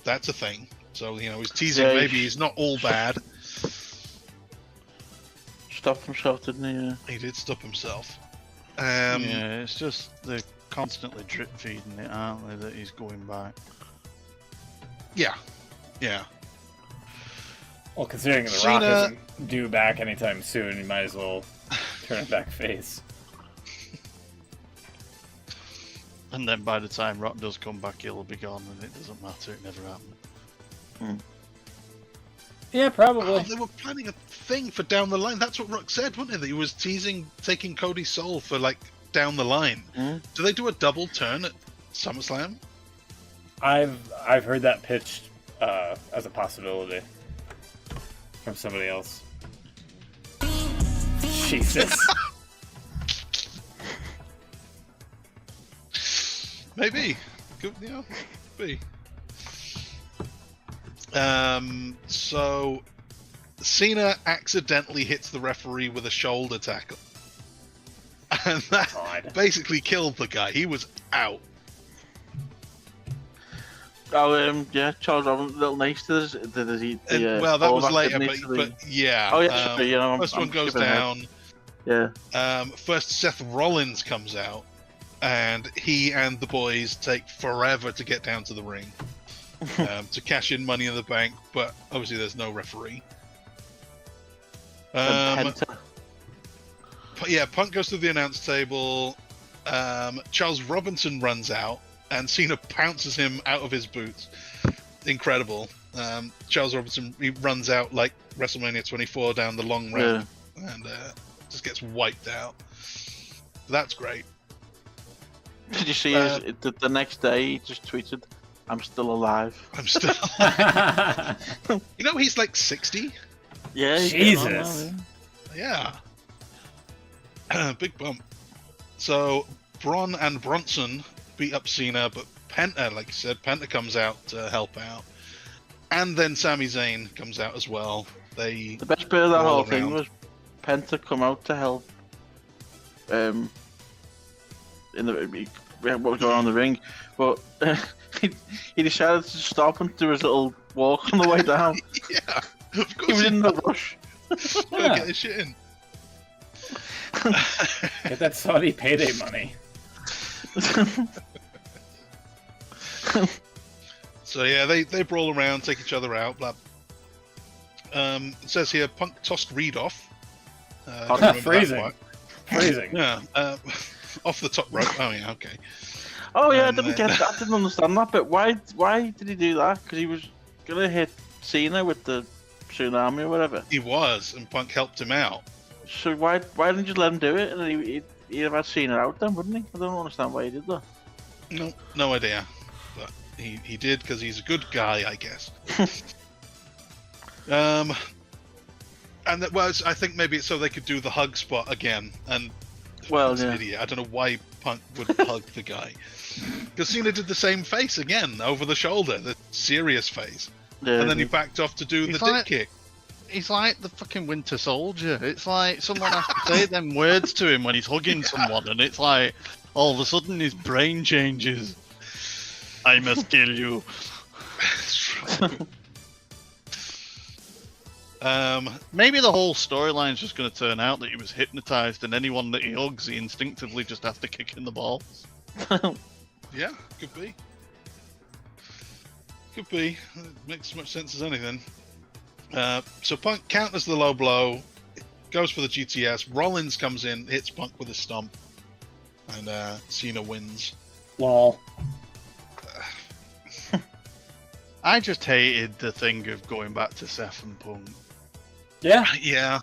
That's a thing. So, you know, he's teasing Yeah, maybe he's not all bad. Stopped himself, didn't he? Yeah. He did stop himself. Yeah, it's just they're constantly drip feeding it, aren't they? That he's going back. Yeah. Well, considering The Rock isn't due back anytime soon, you might as well turn it back face. And then by the time Rock does come back, he'll be gone, and it doesn't matter. It never happened. Yeah, probably. Oh, they were planning a thing for down the line. That's what Rock said, wasn't it? That he was teasing taking Cody's soul for like down the line. Do they do a double turn at SummerSlam? I've heard that pitched as a possibility from somebody else. Jesus. Maybe. Could, be. So Cena accidentally hits the referee with a shoulder tackle. And that basically killed the guy. He was out. Oh, yeah, Charles Robinson, a little nice to this. Well, that was later, but yeah. Oh, yeah, sorry, first one goes down. Yeah. First, Seth Rollins comes out, and he and the boys take forever to get down to the ring to cash in Money in the Bank, but obviously there's no referee. Yeah, Punk goes to the announce table. Charles Robinson runs out, and Cena pounces him out of his boots. Incredible. Charles Robinson, he runs out like WrestleMania 24 down the long ramp, and just gets wiped out. That's great. Did you see the next day he just tweeted, "I'm still alive." I'm still. He's like 60. Yeah. Jesus. Yeah. Big bump. So Braun and Bronson beat up Cena, but Penta, like you said, Penta comes out to help out, and then Sami Zayn comes out as well. The best bit of that whole thing was Penta come out to help. In what was going on in the ring, but he decided to stop and do his little walk on the way down. Yeah, of course he was in a rush. Get this shit in. Get that Saudi payday money. So yeah, they brawl around, take each other out. Blah. It says here, Punk tossed Reed off. Phrasing. Yeah. Off the top rope. Oh yeah, okay. Oh yeah, I didn't get that. I didn't understand that. But why did he do that? Because he was gonna hit Cena with the tsunami or whatever. He was, and Punk helped him out. So why didn't you just let him do it, and he'd have had Cena out then, wouldn't he? I don't understand why he did that. No idea. But he did because he's a good guy, I guess. And I think maybe it's so they could do the hug spot again. And an idiot. I don't know why Punk would hug the guy. Because Cena did the same face again over the shoulder, the serious face, and then he backed off to do the dip kick. He's like the fucking Winter Soldier. It's like someone has to say them words to him when he's hugging someone, and it's like all of a sudden his brain changes. I must kill you. Maybe the whole storyline's just going to turn out that he was hypnotized, and anyone that he hugs, he instinctively just has to kick in the balls. Yeah, could be. Could be. It makes as much sense as anything. So Punk counters the low blow, goes for the GTS. Rollins comes in, hits Punk with a stomp, and Cena wins. Lol. I just hated the thing of going back to Seth and Punk. Yeah. Yeah.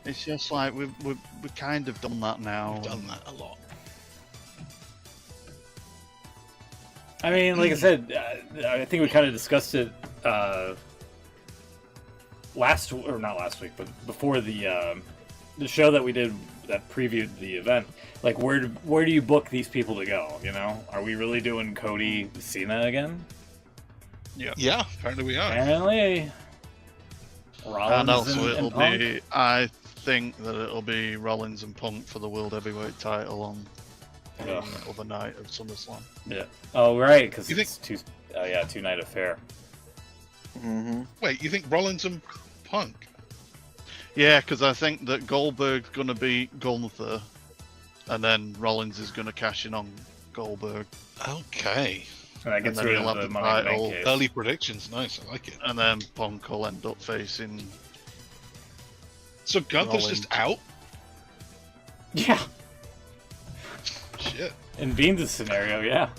It's just like we've kind of done that now. We've done that a lot. I mean, like I said, I think we kind of discussed it not last week, but before the show that we did that previewed the event. Like, where do you book these people to go? You know, are we really doing Cody Cena again? Yeah, apparently we are. Apparently, Rollins and also and Punk? I think that it'll be Rollins and Punk for the World Heavyweight title on the other night of SummerSlam. Yeah. Oh, right, because it's two-night affair. Mm-hmm. Wait, you think Rollins and Punk? Yeah, because I think that Goldberg's going to beat Gunther, and then Rollins is going to cash in on Goldberg. Okay. And that gets rid of the Money in the Bank case. Early predictions, nice, I like it. And then Punk will end up facing... So Gunther's just out? Yeah. Shit. In Beans' scenario, yeah.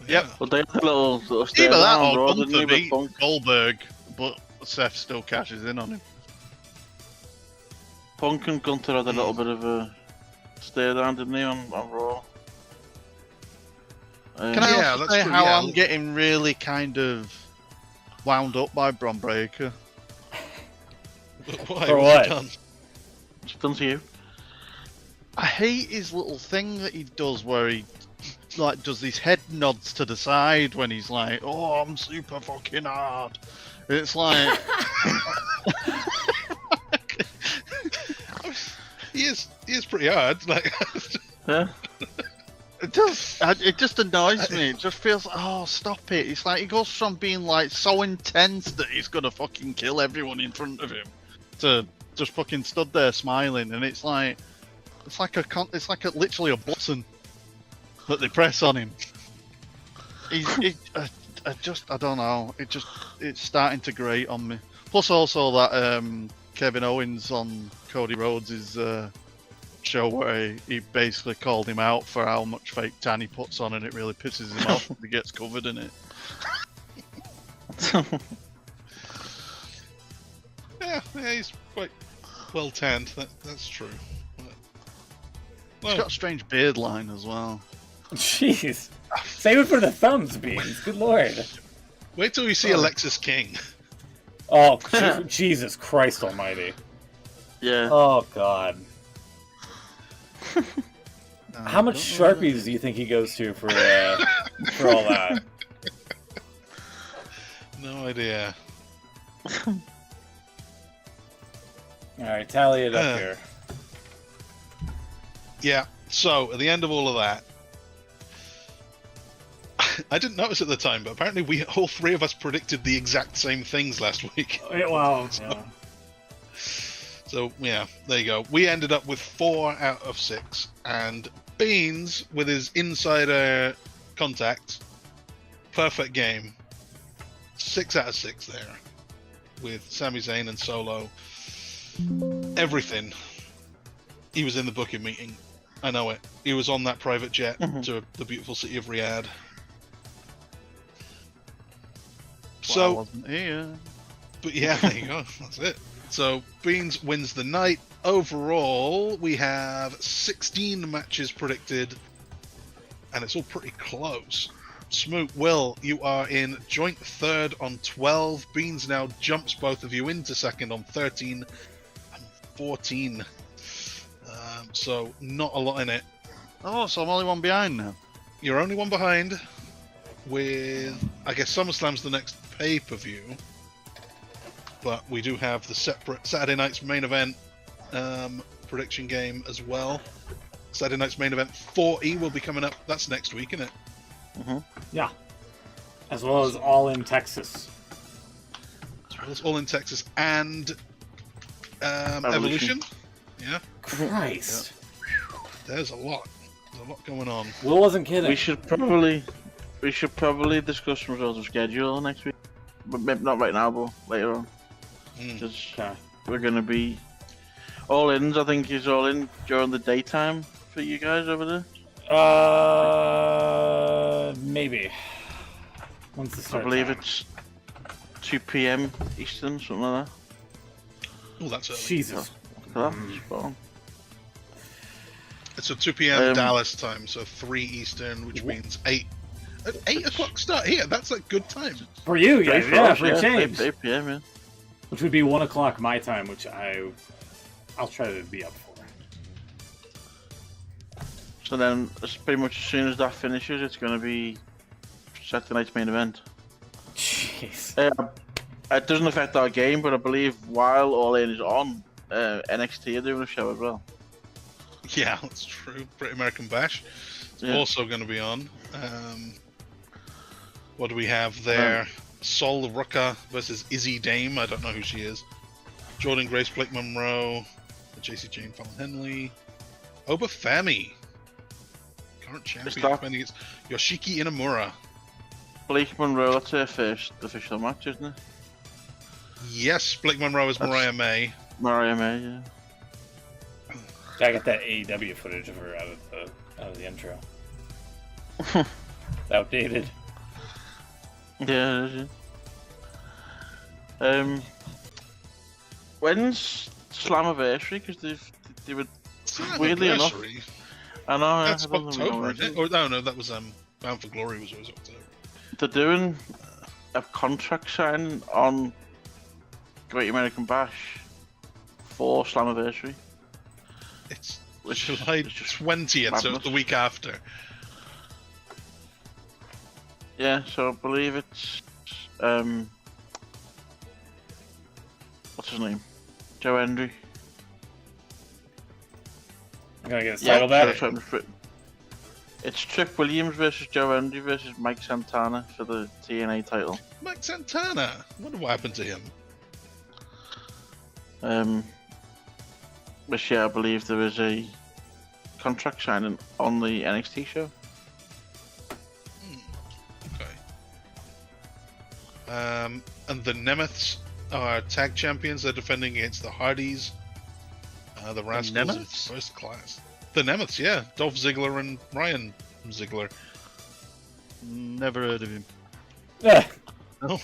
Yep. Well, they had a little Either that or Gunther beat Goldberg, but Seth still cashes in on him. Punk and Gunther had a little bit of a stare down, didn't they, on Raw? Can I Yeah, also that's say true, how yeah. I'm getting really kind of wound up by Bron Breakker? Why? For What's what? he done? It's done to you. I hate his little thing that he does where he like does these head nods to the side when he's like, "Oh, I'm super fucking hard." It's like He is pretty hard. Like, Yeah. it just annoys me. It just feels like, oh, stop it. It's like he goes from being like so intense that he's gonna fucking kill everyone in front of him to just fucking stood there smiling, and it's like literally a button that they press on him. I don't know. It's starting to grate on me. Plus, also that Kevin Owens on Cody Rhodes' show where he basically called him out for how much fake tan he puts on, and it really pisses him off if he gets covered in it. yeah, he's quite well tanned. That's true. He's got a strange beard line as well. Jeez. Save it for the thumbs, Beans. Good lord. Wait till you see Alexis King. Oh, Jesus Christ almighty. Yeah. Oh, God. How much Sharpies do you think he goes to for all that? No idea. Alright, tally it up here. Yeah, so at the end of all of that, I didn't notice at the time, but apparently all three of us predicted the exact same things last week. Wow. So yeah, there you go. We ended up with 4 out of 6, and Beans with his insider contact, perfect game, 6 out of 6 there, with Sami Zayn and Solo. Everything. He was in the booking meeting. I know it. He was on that private jet to the beautiful city of Riyadh. So I wasn't here. But yeah, there you go. That's it. So Beans wins the night. Overall, we have 16 matches predicted, and it's all pretty close. Smoot, Will, you are in joint third on 12. Beans now jumps both of you into second on 13 and 14. So not a lot in it. Oh, so I'm only one behind now. You're only one behind with, I guess, SummerSlam's the next pay-per-view. But we do have the separate Saturday night's main event prediction game as well. Saturday night's main event 40 will be coming up. That's next week, isn't it? Yeah. As well as All in Texas. As well as All in Texas and Evolution. Yeah. Christ. There's a lot. There's a lot going on. Will wasn't kidding. We should probably discuss some sort of schedule next week, but maybe not right now, but later on. Because we're gonna be All Ins. I think is All In during the daytime for you guys over there. Maybe. Once the start I believe time. it's 2 p.m. Eastern, something like that. Oh, that's early. Jesus. Spot on. It's a 2 p.m. Dallas time, so 3 Eastern, which means 8. 8 o'clock start here. That's a good time. For you guys, yeah, for a change. 8 p.m. Yeah. Which would be 1 o'clock my time, which I'll try to be up for. So then, it's pretty much as soon as that finishes, it's going to be Saturday night's main event. Jeez. It doesn't affect our game, but I believe while All In is on, NXT are doing a show as well. Yeah, that's true. Great American Bash also going to be on. What do we have there? Sol Rucker versus Izzy Dame. I don't know who she is. Jordan Grace, Blake Monroe, JC Jane, Fallon Henley, Oba Femi, current champion, defending against Yoshiki Inamura. Blake Monroe, that's her first official match, isn't it? Yes, Blake Monroe is Mariah May. Mariah May, yeah. I got that AEW footage of her out of the intro. It's outdated. Yeah, it is, When's Slammiversary? Because they were weirdly enough. Anniversary? I know. That's I don't think we know October, it. isn't it? Or no, that was Bound for Glory was always October. They're doing a contract signing on Great American Bash for Slammiversary. It's Which July is just 20th, so it's madness. the week after. Yeah, so I believe it's what's his name? Joe Hendry. I'm gonna get his Yeah, title back. that's what it's written. It's Trick Williams versus Joe Hendry versus Mike Santana for the TNA title. Mike Santana. I wonder what happened to him. This year I believe there was a contract signing on the NXT show. Okay. And the Nemeths are tag champions. They're defending against the Hardys. The Rascals in Nemeths? first class. The Nemeths, yeah. Dolph Ziggler and Ryan Ziggler. Never heard of him. Yeah. No.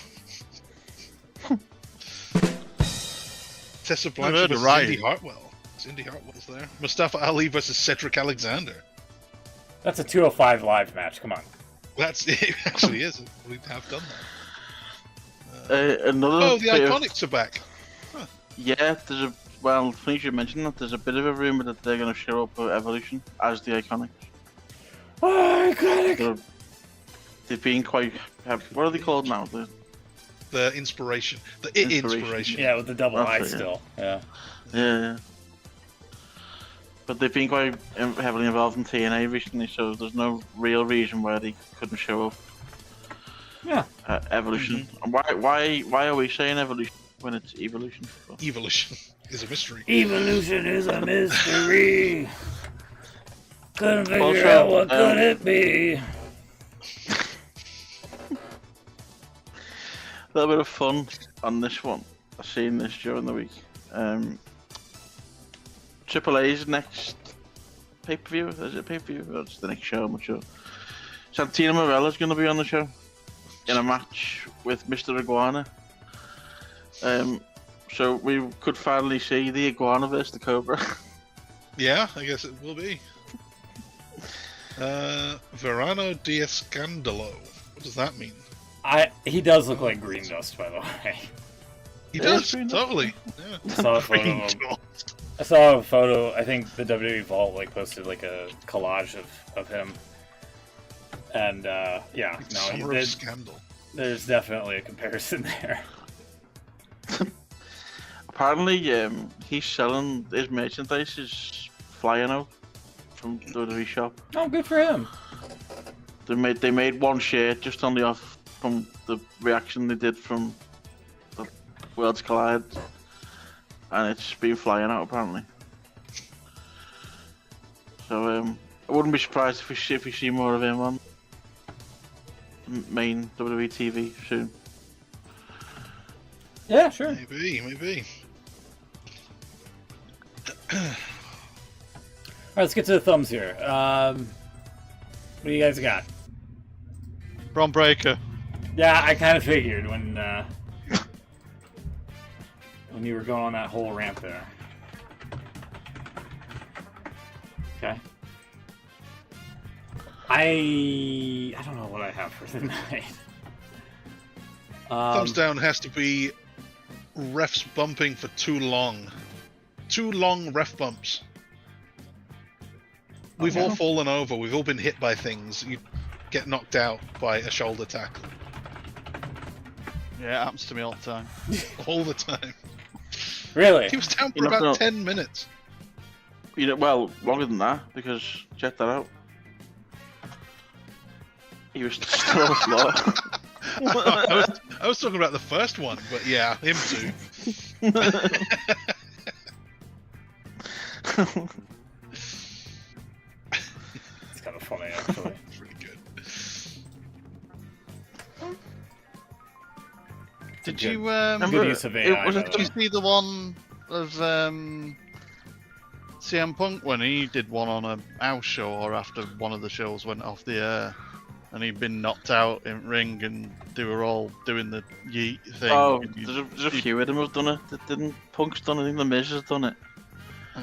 Tessa Never Blanchard heard of versus Ryan. Indy Hartwell. Cindy Hartwell's there. Mustafa Ali versus Cedric Alexander. That's a 205 live match. Come on. That's it. Actually is. We have done that. Another Oh, the bit of- Iconics are back. Yeah, there's a funny you mentioned that. There's a bit of a rumor that they're going to show up at Evolution as the Iconics. Oh, iconic. They've been quite. What are they called now? The Inspiration. The Inspiration. Yeah, with the double That's I it, yeah. still. Yeah. Yeah. But they've been quite heavily involved in TNA recently, so there's no real reason why they couldn't show up Yeah. at Evolution. And why are we saying Evolution when it's Evolution? Evolution is a mystery. Evolution is a mystery. Couldn't figure Also, out what could it be. A little bit of fun on this one. I've seen this during the week. Triple A's next pay-per-view. Is it pay-per-view? Or it's the next show, I'm not sure. Santina Morella's going to be on the show in a match with Mr. Iguana. So we could finally see the Iguana versus the Cobra. Yeah, I guess it will be. Verano D'Escandalo. What does that mean? He does look like Green Dust, by the way. He Yeah, does, Green Dust. totally. Yeah. I saw a photo. I saw a photo. I think the WWE Vault posted a collage of him, and yeah, Summer of Scandal. there's definitely a comparison there. Apparently, he's selling his merchandise is flying out from WWE shop. Oh, good for him. They made one shirt just on the off from the reaction they did from the Worlds Collide, and it's been flying out apparently. So I wouldn't be surprised if we see more of him on main WWE TV soon. Yeah, sure. Maybe. Alright, let's get to the thumbs here. What do you guys got? Bron Breakker. Yeah, I kind of figured when you were going on that whole ramp there. Okay. I don't know what I have for the night. Thumbs down has to be refs bumping for too long. Too long ref bumps. We've all fallen over. We've all been hit by things. You get knocked out by a shoulder tackle. Yeah, it happens to me all the time. All the time. Really? He was down for You're not about gonna- 10 minutes. You know, well, longer than that because check that out. He was still on the floor. I was talking about the first one, but yeah, him too. It's kind of funny, actually. Pretty good. Did Good. you Good use of AI. was by it the did way. you see the one of CM Punk when he did one on a house show or after one of the shows went off the air? and he'd been knocked out in ring, and they were all doing the yeet thing. Oh, and there's a few of them have done it. Didn't Punk's done it? I think the Miz has done it.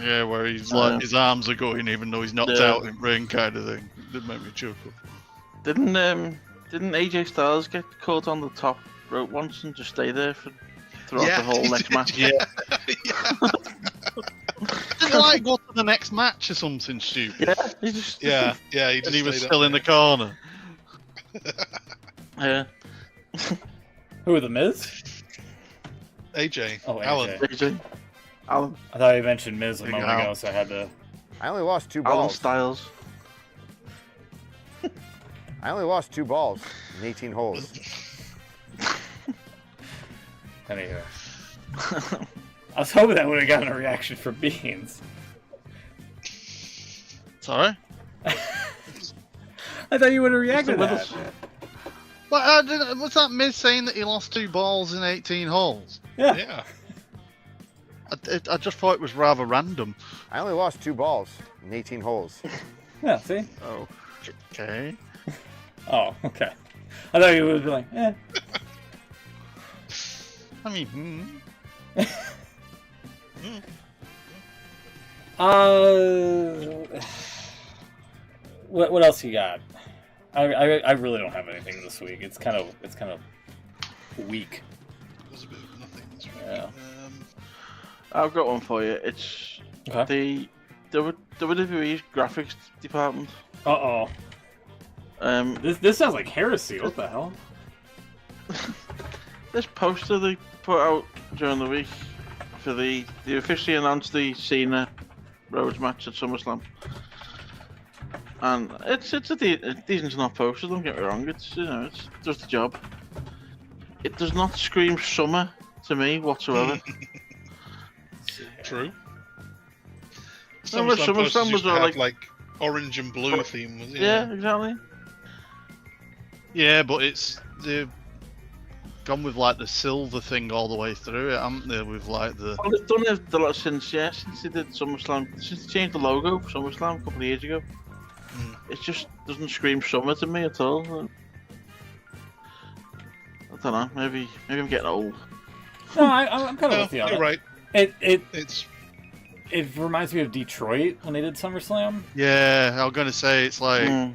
Yeah, where he's like his arms are going even though he's knocked out in ring, kind of thing. It did make me chuckle. Didn't AJ Styles get caught on the top rope once and just stay there throughout the whole next match? Yeah. Didn't like go to the next match or something stupid. Yeah, he just Yeah. He just And he was stayed still up in the corner. yeah. Who, The Miz? AJ. Oh, Alan. AJ, Alan I thought you mentioned Miz a Big moment Al. ago, so I had to. I only lost 2 Alan balls. Styles. I only lost 2 balls in 18 holes. Anyway. I was hoping that would have gotten a reaction from Beans. Sorry? I thought you would have reacted to with that. us. But was that Miz saying that he lost 2 balls in 18 holes? Yeah. Yeah. I just thought it was rather random. I only lost 2 balls in 18 holes. Yeah, see? Oh, okay. Oh, okay. I thought you would be like, eh. I mean, What else you got? I really don't have anything this week. It's kind of weak. There's a bit of nothing this week. Yeah. I've got one for you. It's Okay. the WWE graphics department. Uh oh. This sounds like heresy. What the hell? This poster they put out during the week for they officially announced the Cena Rhodes match at SummerSlam, and it's a decent enough poster. Don't get me wrong. It does the job. It does not scream summer to me whatsoever. True. No, but SummerSlam posters SummerSlam used was to all have, like orange and blue theme. Was it? yeah, exactly. yeah, but they've gone with like the silver thing all the way through it, haven't they? With like the Well, they've done it a lot since they did SummerSlam. Since they changed the logo for SummerSlam a couple of years ago. It just doesn't scream summer to me at all. I don't know. Maybe I'm getting old. No, I'm kind of No, with you on you're it. right. It reminds me of Detroit when they did SummerSlam. yeah. I was gonna say it's like Mm.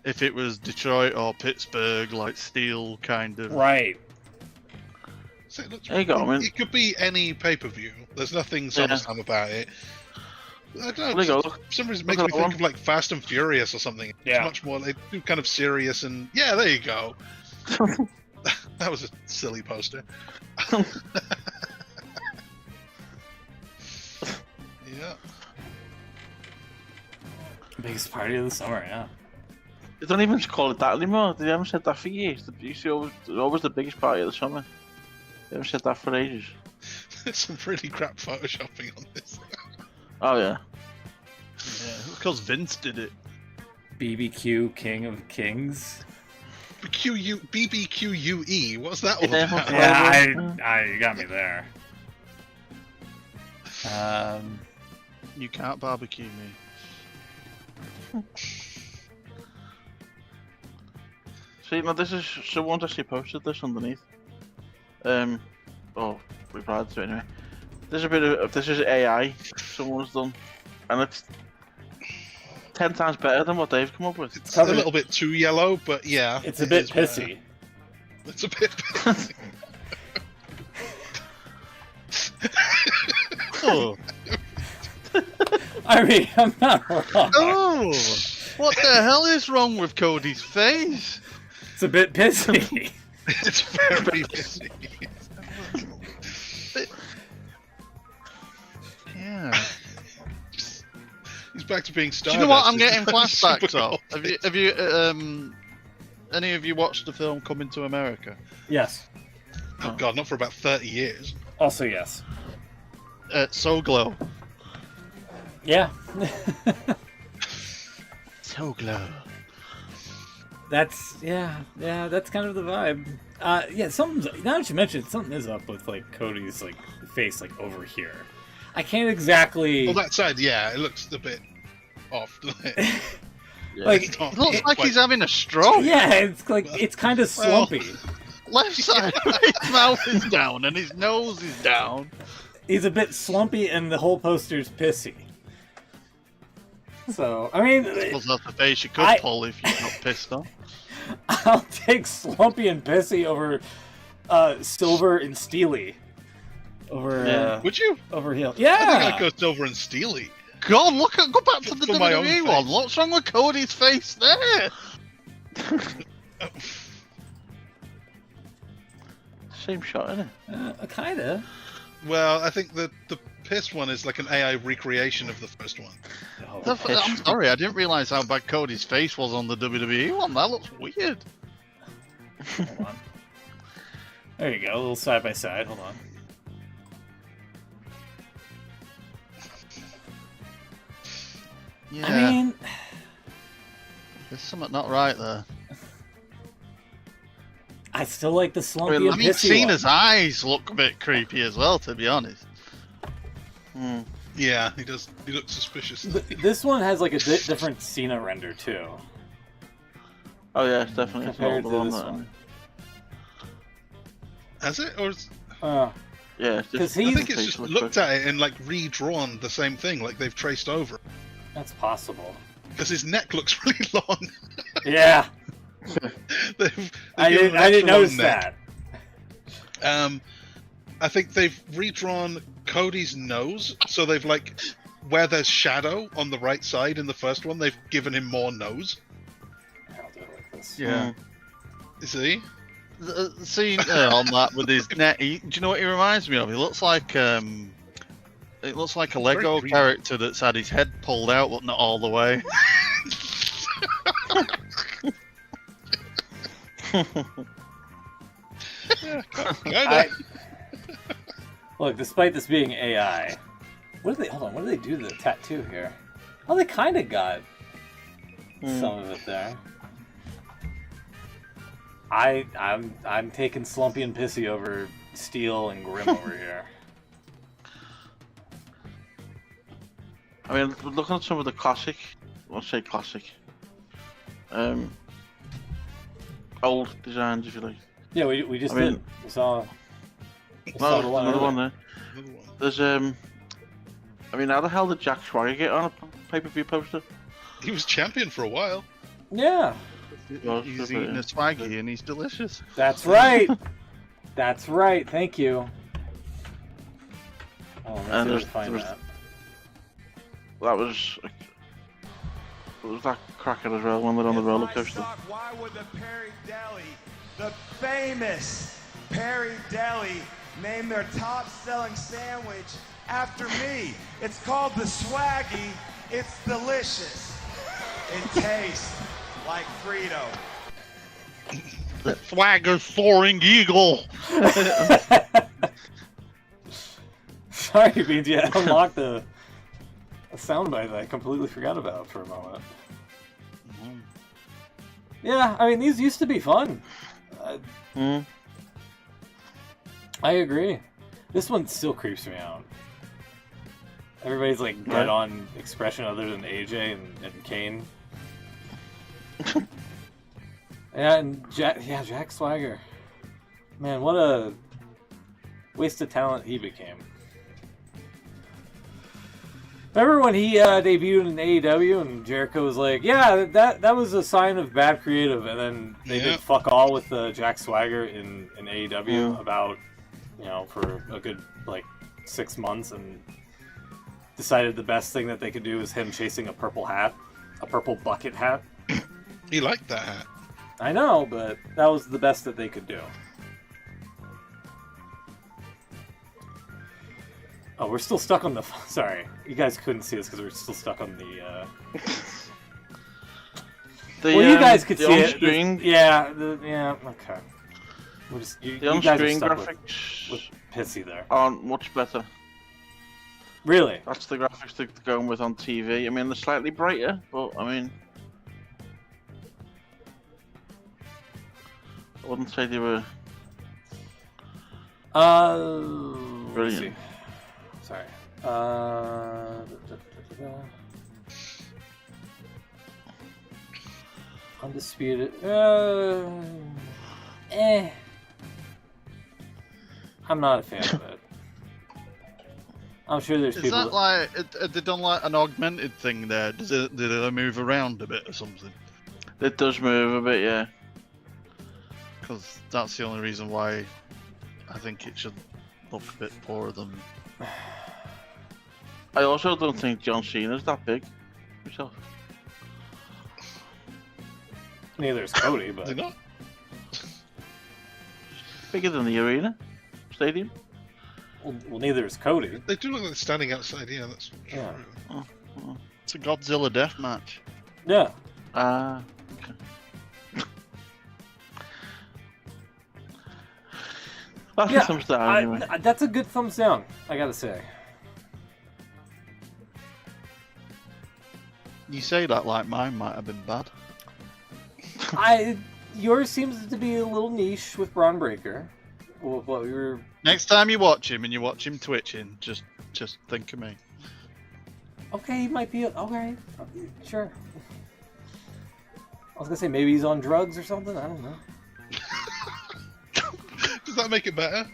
if it was Detroit or Pittsburgh, like steel kind of. Right. So it looks- There you go, I mean- It could be any pay-per-view. There's nothing SummerSlam about it. I don't know. There you go. For some reason, it Look makes me at that think one. of like Fast and Furious or something. Yeah. It's much more. They do kind of serious and yeah. There you go. That was a silly poster. Yeah. Biggest party of the summer, yeah. They don't even call it that anymore. They haven't said that for years. It's always the biggest party of the summer. They haven't said that for ages. There's some really crap photoshopping on this. Oh yeah. Yeah, because Vince did it. BBQ King of Kings. BBQUE. What's that all Yeah. about? Yeah, you got me there. You can't barbecue me. See, now this is someone's actually posted this underneath. Oh, replied to it anyway. There's a bit of this is AI someone's done, and it's 10 times better than what they've come up with. It's a little bit too yellow, but yeah. it's a it bit is better. pissy. It's a bit pissy. Oh, I mean, I'm not wrong. oh! What the hell is wrong with Cody's face? It's a bit pissy. It's very pissy. Yeah. He's back to being Do Stardust. you know what I'm getting Super flashbacks cool. of? Have you any of you watched the film Coming to America? Yes. Oh god, not for about 30 years. Also, yes. So Glow. Yeah. So Glow. That's that's kind of the vibe. Yeah, something's now that you mention it, something is up with like Cody's like face like over here. I can't exactly. Well, that side, yeah, it looks a bit off, doesn't it? Like, It's not- He looks it's like quite- he's having a stroke. yeah, it's like it's kind of Well- slumpy. Left side, his mouth is down and his nose is down. He's a bit slumpy, and the whole poster's pissy. So, I mean, Well, that's the face you could I- pull if you got pissed off. I'll take slumpy and pissy over silver and steely. Over Would you? over heel. I think Yeah. I'd go silver and steely. God, go back to Just the for my own WWE face. one. What's wrong with Cody's face there? Same shot, isn't it? Kinda. Well, I think the piss one is like an AI recreation of the first one. I'm sorry, I didn't realise how bad Cody's face was on the WWE one. That looks weird. Hold on. There you go, a little side by side. Hold on. Yeah, I mean, there's something not right there. I still like the slumpy I mean, and I mean, pissy Cena's eyes look a bit creepy as well, to be honest. Hmm. Yeah, he does. He looks suspicious. one. This one has like a different Cena render too, Oh yeah, it's definitely it's compared not to the this that- one. Has it? Or is, Yeah, it's 'Cause just, I he's- think it's just looked at it and like redrawn the same thing, like they've traced over. That's possible. Because his neck looks really long. Yeah, they've I given didn't. an I didn't extra long notice neck. that. I think they've redrawn Cody's nose, so they've like where there's shadow on the right side in the first one, they've given him more nose. I'll do it like this. Yeah. You see? The scene on that with his neck. Do you know what he reminds me of? He looks like it looks like a Lego creepy. character that's had his head pulled out, but not all the way. I, look, despite this being AI, what did they? Hold on. What did they do to the tattoo here? Oh, they kind of got some of it there. I'm taking Slumpy and Pissy over Steel and Grim over here. I mean, looking at some of the classic, let's say classic, old designs, if you like. Yeah, we just I mean- did. We saw No, the one another earlier. one there. Another one. There's I mean, how the hell did Jack Swagger get on a pay-per-view poster? He was champion for a while. Yeah, Well, He's that's eating it. a swaggy and he's delicious. that's right. That's right. Thank you. Oh, let's see And if I there's- can find there's- that. That was that cracker as well when they're on the roller coaster. Why would the Perry Deli, the famous Perry Deli, name their top-selling sandwich after me? It's called the Swaggy. It's delicious. It tastes like Frito. Swagger's soaring eagle. Sorry, Beans, you unlocked a soundbite that I completely forgot about for a moment. Yeah, I mean, these used to be fun. Hmm. I agree. This one still creeps me out. Everybody's like dead Right. on expression other than AJ and Kane. Yeah, and Jack Swagger. Man, what a waste of talent he became. Remember when he debuted in AEW and Jericho was like, "Yeah, that was a sign of bad creative," and then they Yeah. did fuck all with Jack Swagger in AEW Yeah. about, for a good like 6 months, and decided the best thing that they could do is him chasing a purple bucket hat. He liked that hat. I know, but that was the best that they could do. Oh, we're still stuck on the. Sorry, you guys couldn't see us because we're still stuck on the. Well, you guys could the see it. on-screen, Yeah, okay. We'll just, you the guys are on-screen stuck graphics with Pissy there. aren't much better. Really? That's the graphics they're going with on TV. I mean, they're slightly brighter, but I mean, I wouldn't say they were. Let's Brilliant. see. Sorry. Undisputed. I'm not a fan of it. I'm sure there's Is people. that like have they done like an augmented thing there? Do they move around a bit or something? It does move a bit, yeah. Because that's the only reason why I think it should look a bit poorer than. I also don't think John Cena's that big himself. Neither is Cody, They're but not. Bigger than the arena, stadium. well, neither is Cody. They do look like they're standing outside. Yeah, that's Yeah. true. It's a Godzilla death match. Yeah. Okay. That's Yeah, a thumbs down anyway. That's a good thumbs down, I gotta say. You say that like mine might have been bad. Yours seems to be a little niche with Braun Breaker. What we were. Next time you watch him and you watch him twitching, just think of me. Okay, he might be. Okay, sure. I was gonna say maybe he's on drugs or something. I don't know. Does that make it better?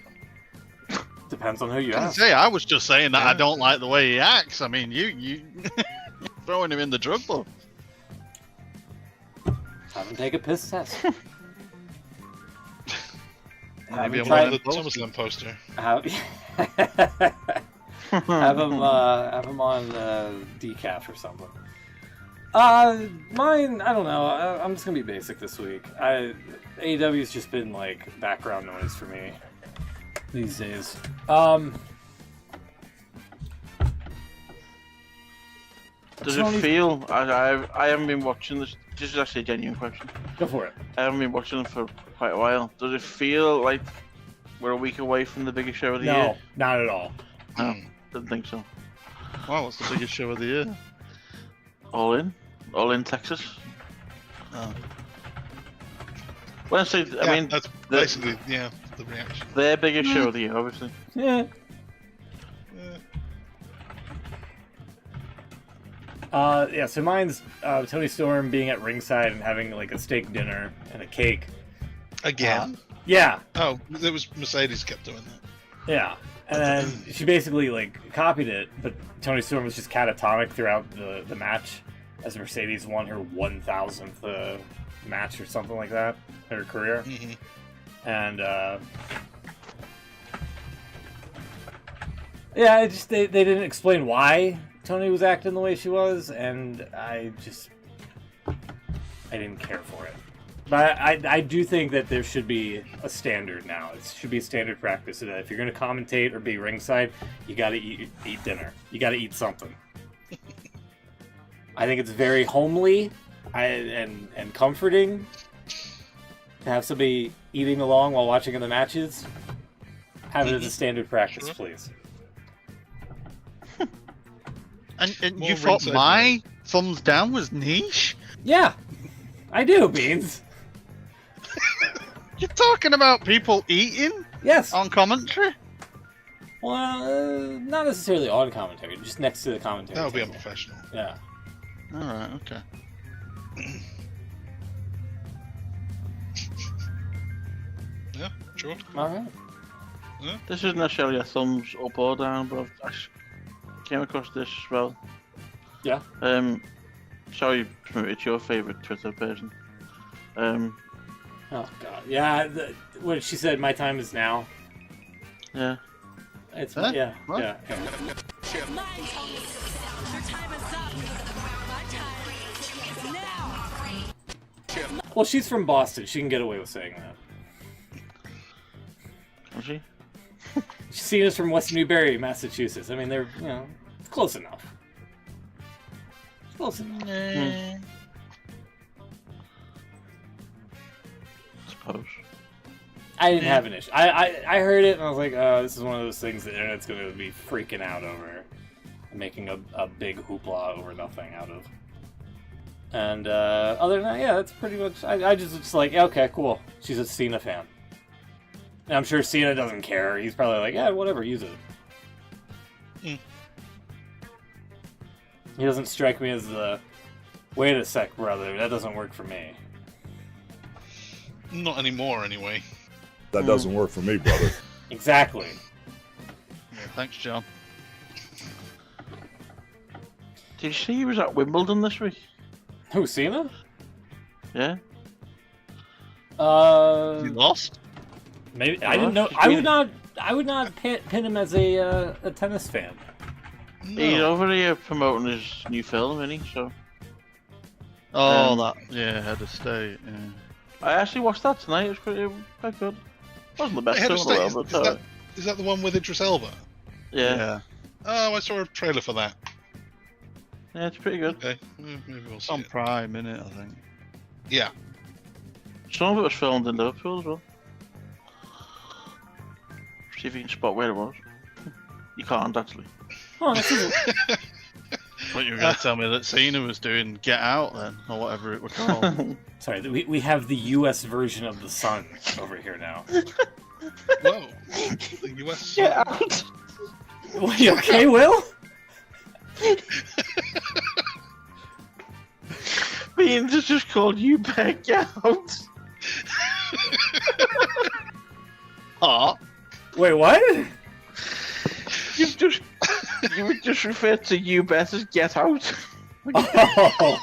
Depends on who you I ask. say I was just saying that I Yeah. don't like the way he acts. I mean, you throwing him in the drug book. Have him take a piss test. Have Maybe him I'm try- one The of those. SummerSlam poster. have have him on decaf or something. Mine, I don't know. I'm just gonna be basic this week. AEW's just been like background noise for me these days. Does Tony- it feel? I haven't been watching this. This is actually a genuine question. Go for it. I haven't been watching them for quite a while. Does it feel like we're a week away from the biggest show of the No, year? not at all. No, didn't think so. Wow, what's the biggest show of the year? All in Texas. Oh. When I say, I mean, that's basically the reaction. their biggest show of the year, obviously. Yeah. Yeah. So mine's Tony Storm being at ringside and having like a steak dinner and a cake. Again. Yeah, Oh, there was Mercedes kept doing that. yeah. And then she basically like copied it, but Tony Storm was just catatonic throughout the match as Mercedes won her 1,000th match or something like that in her career. Mhm. And yeah, it just they didn't explain why Tony was acting the way she was, and I didn't care for it. But I do think that there should be a standard now. It should be a standard practice that if you're going to commentate or be ringside, you got to eat dinner. You got to eat something. I think it's very homely and comforting to have somebody eating along while watching the matches. Have it as a standard practice, Sure. please. And More you thought ringside my thumbs down was niche? Yeah, I do, Beans. You're talking about people eating Yes. on commentary? Well, not necessarily on commentary, just next to the commentary. That would be table. unprofessional. Yeah. Alright, okay. Yeah, sure. All right. This isn't necessarily a thumbs up or down, but I came across this as well. Yeah. Sorry, it's your favourite Twitter person. Oh God. Yeah. What she said, my time is now. Yeah. It's Huh? yeah. What? Yeah. Your time is up. My time is now. Well, she's from Boston. She can get away with saying that. Was she? She's seen us from West Newbury, Massachusetts. I mean, they're it's close enough. It's close enough. Suppose. I didn't have an issue. I heard it and I was like, oh, this is one of those things the internet's going to be freaking out over, and making a big hoopla over nothing out of. And other than that, yeah, that's pretty much. I just like, yeah, okay, cool. She's a Cena fan. And I'm sure Cena doesn't care. He's probably like, yeah, whatever, use it. Mm. He doesn't strike me as the, wait a sec, brother, that doesn't work for me. Not anymore, anyway. That doesn't work for me, brother. Exactly. Yeah, thanks, John. Did you see he was at Wimbledon this week? Who, Cena? Yeah. You lost? Maybe I didn't know. I would not pin him as a tennis fan. He's over here promoting his new film, isn't he? So. Head of state. Yeah. I actually watched that tonight. It was quite good. Wasn't the best Head film of in the State, world, but is that the one with Idris Elba? yeah. Oh, I saw a trailer for that. Yeah, it's pretty good. Okay, maybe we'll It's see on it. Prime, innit, I think. Yeah. Some of it was filmed in Liverpool as well. See if you can spot where it was. You can't actually. Oh, that's But you were going to tell me that Cena was doing Get Out then, or whatever it was called. sorry. We have the U.S. version of the Sun over here now. Whoa. The US. Get out! Are you okay, Will? Beans has just called you back out. Oh, Wait, what? You just referred to you best as get out. Oh,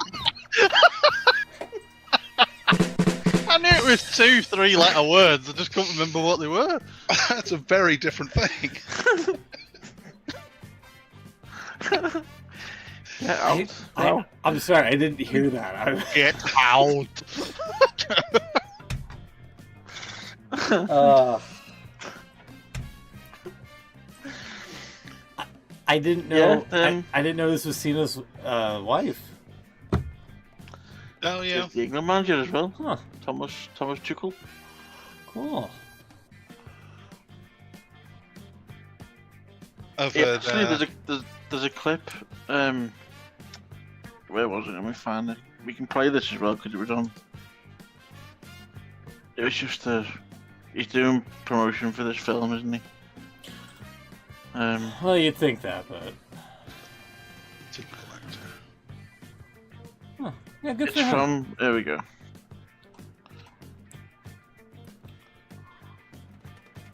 I knew it was 2 3-letter words. I just couldn't remember what they were. That's a very different thing. Get out. Wow. I'm sorry, I didn't hear that. Get out. I didn't know. Yeah, I didn't know this was Cena's wife. Oh yeah. The England manager as well. Huh. Thomas Tuchel. Cool. I've Yeah, heard, actually, there's a clip. Where was it? Let me find it. We can play this as well because it was on. It was just he's doing promotion for this film, isn't he? Well, you'd think that, but yeah, good It's for him. from. There we go.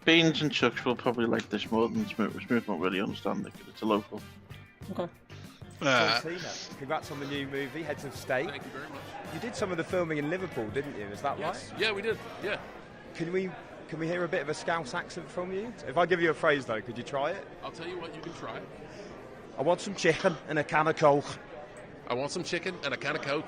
Beans and Chucks will probably like this more than Smooth. Smooth won't really understand it because it's a local. Okay. uh, John Cena, congrats on the new movie, Heads of State. Thank you very much. You did some of the filming in Liverpool, didn't you? Is that Yes. right? Yeah, we did. Yeah. Can we hear a bit of a Scouse accent from you? If I give you a phrase though, could you try it? I'll tell you what, you can try. I want some chicken and a can of Coke. I want some chicken and a can of Coke.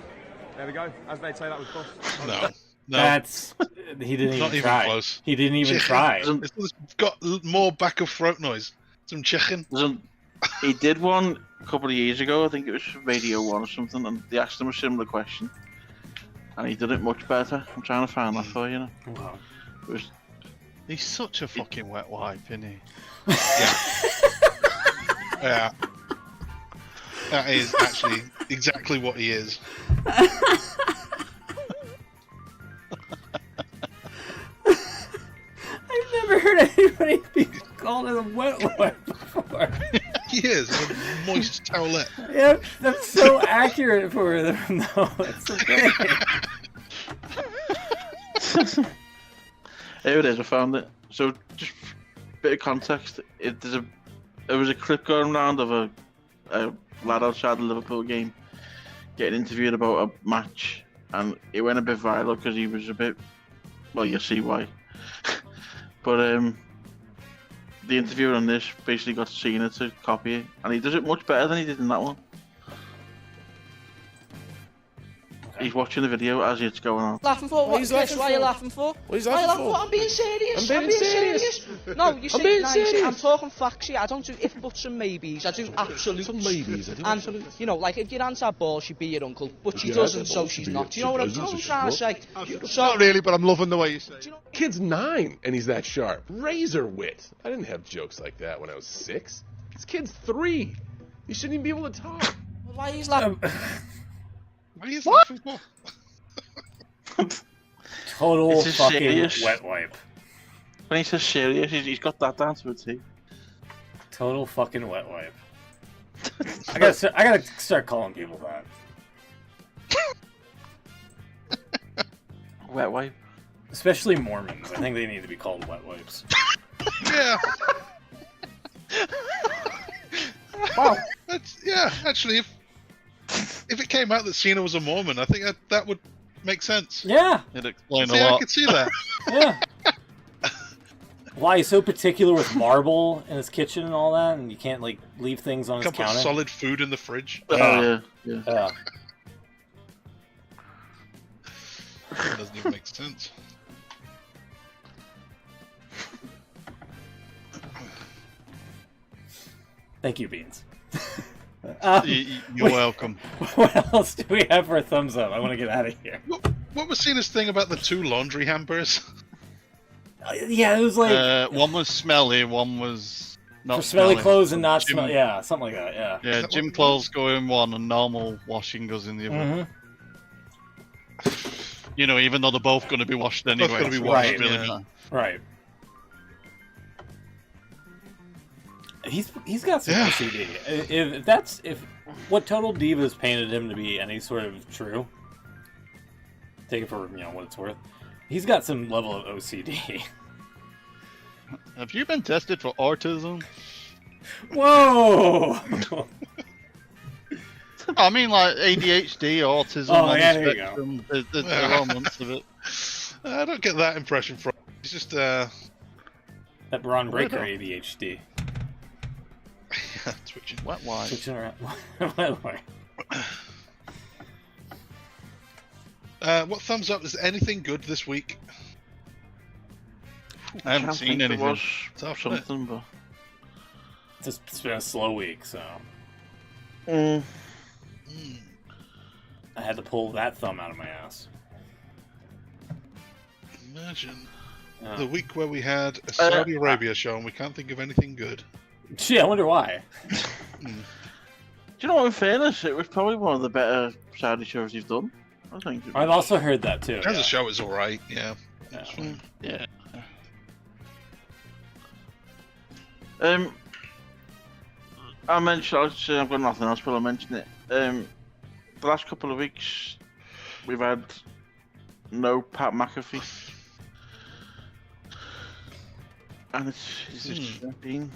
There we go. As they say that was boss. no. That's he didn't Not even even try. close. He didn't even try. It's got more back of throat noise. Some chicken. He did one a couple of years ago. I think it was Radio 1 or something, and they asked him a similar question, and he did it much better. I'm trying to find that for you. Wow. It was He's such a fucking wet wipe, isn't he? Yeah. That is actually exactly what he is. I've never heard anybody be called a wet wipe before. He is a moist towelette. Yeah, that's so accurate for them, though. It's okay. Here it is. I found it. So just a bit of context. There was a clip going around of a lad outside the Liverpool game getting interviewed about a match, and it went a bit viral because he was a bit. Well, you see why. But the interviewer on this basically got Cena to copy it, and he does it much better than he did in that one. He's watching the video as it's going on. Laughing for? What? Chris, why are you laughing for? What are you Why are you laughing laughing for? for? I'm being serious. I'm being serious. No, you see, being no, you see, serious. I'm talking facts here. I don't do if buts and maybes. I do absolutes. Some maybes, I do And absolutes. you know, like if your aunt's had balls, she'd be your uncle, but she your aunt's doesn't, had so balls, she's she'd be not. Do your- you know what she I'm doesn't, so trying to she's say? So, Not really, but I'm loving the way you say it. Kid's 9 and he's that sharp. Razor wit. I didn't have jokes like that when I was 6. This kid's 3. He shouldn't even be able to talk. why he's laughing? What are you laughing for? Total This is fucking serious. wet wipe. When he says serious, he's got that down to a T. Total fucking wet wipe. I gotta start calling people that. Wet wipe. Especially Mormons. I think they need to be called wet wipes. Yeah. Wow. Actually, if it came out that Cena was a Mormon, I think that would make sense. Yeah. It'd explain See, a lot. I could see that. Yeah. Why he's so particular with marble in his kitchen and all that, and you can't like leave things on his Can't put counter. solid food in the fridge. Yeah. Yeah. That doesn't even make sense. Thank you, Beans. You're welcome. What else do we have for a thumbs up? I want to get out of here. What was Cena's thing about the 2 laundry hampers? Yeah, it was like One was smelly, one was not for smelly clothes and not Gym- smell. Yeah, something like that. Yeah. Yeah, that gym what it clothes go in one and normal washing goes in the other. You know, even though they're both going to be washed anyway. gonna be so it washed, doesn't really yeah. matter. Right. He's got some Yeah. OCD. If what Total Divas painted him to be any sort of true, take it for what it's worth. He's got some level of OCD. Have you been tested for autism? Whoa! I mean, like ADHD, autism, Oh, on yeah, the there you go. spectrum. There's elements of it. I don't get that impression from. He's just That Braun Breaker ADHD. twitching. Wet wipes. Switching around. What thumbs up? Is anything good this week? I haven't seen anything. Was Tough, isn't it? something, but It's been a slow week, so I had to pull that thumb out of my ass. Imagine Yeah. the week where we had a Saudi Arabia show and we can't think of anything good. Gee, I wonder why. do you know what? In fairness, it was probably one of the better Saudi shows you've done. I think. I've also heard that too. As Yeah. a show, it's all right. Yeah. Yeah. It's fine. Yeah. I mentioned. I've got nothing else, but I'll mention it. The last couple of weeks, we've had no Pat McAfee, and it's just been.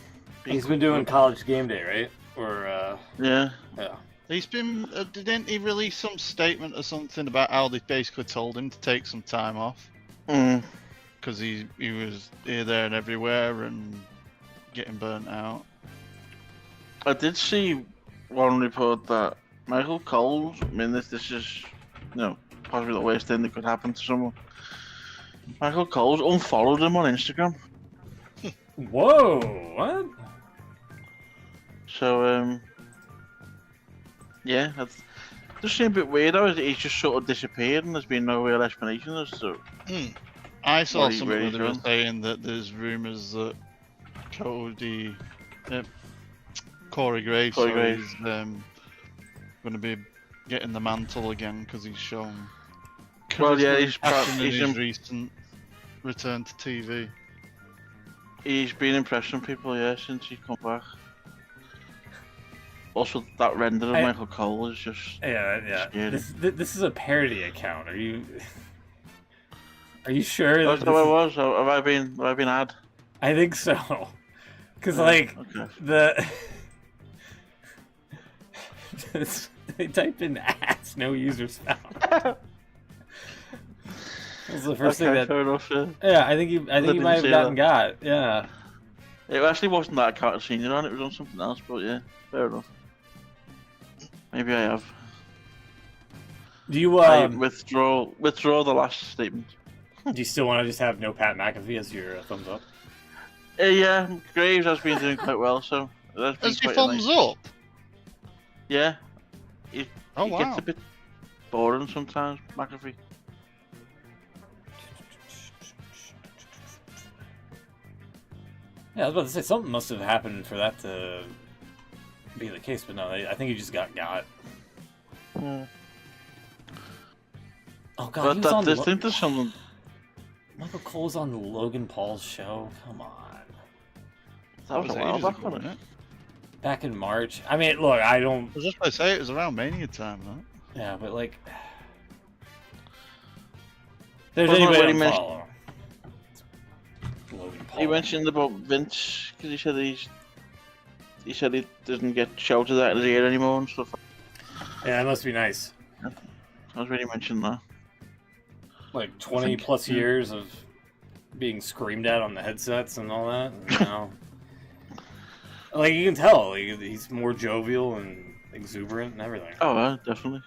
He's been doing College Game Day, right? Or Yeah. yeah. He's been. Didn't he release some statement or something about how they basically told him to take some time off because he was here, there, and everywhere and getting burnt out. I did see one report that Michael Cole. I mean, this is, possibly the worst thing that could happen to someone. Michael Cole's unfollowed him on Instagram. Whoa! What? So, yeah, that's just seemed a bit weird. Though he's just sort of disappeared, and there's been no real explanation as to. I saw What are you something really that they were doing? saying that there's rumours that Corey Graves is going to be getting the mantle again because he's shown. Well, yeah, charisma he's and passion in he's his in- recent return to TV. He's been impressing people, yeah, since he's come back. Also, that render of Michael Cole is just Yeah. scary. This is a parody account. Are you sure? That's how it was. Have I been ad? I think so. Because okay. They typed in ass, no users found. That's the first thing that. Fair enough, yeah. Yeah, I think you didn't might have see gotten that. got. Yeah. It actually wasn't that account senior on. It was on something else, but yeah, fair enough. Maybe I have. Do you I withdraw the last statement. do you still want to just have no Pat McAfee as your thumbs up? Yeah, Graves has been doing quite well, so that's been Is he quite thumbs nice. up? Yeah. He Oh, gets wow. a bit boring sometimes, McAfee. Yeah, I was about to say something must have happened for that to be the case, but no, I think he just got. Hmm. Oh god, But he was on. I think there's something. Michael Cole's on Logan Paul's show. Come on. That was a while ages back, ago, wasn't it? Back in March. I mean, look, I don't. I was just going to say it was around Mania time, though. Yeah, but like, there's Wasn't it anybody when he to mentioned- follow. Paul. He mentioned about Vince because he said he doesn't get shouted at in his ear anymore and stuff. Yeah, that must be nice. I was really mentioning that. Like 20 plus years of being screamed at on the headsets and all that. And now, like, you can tell, like, he's more jovial and exuberant and everything. Oh, definitely.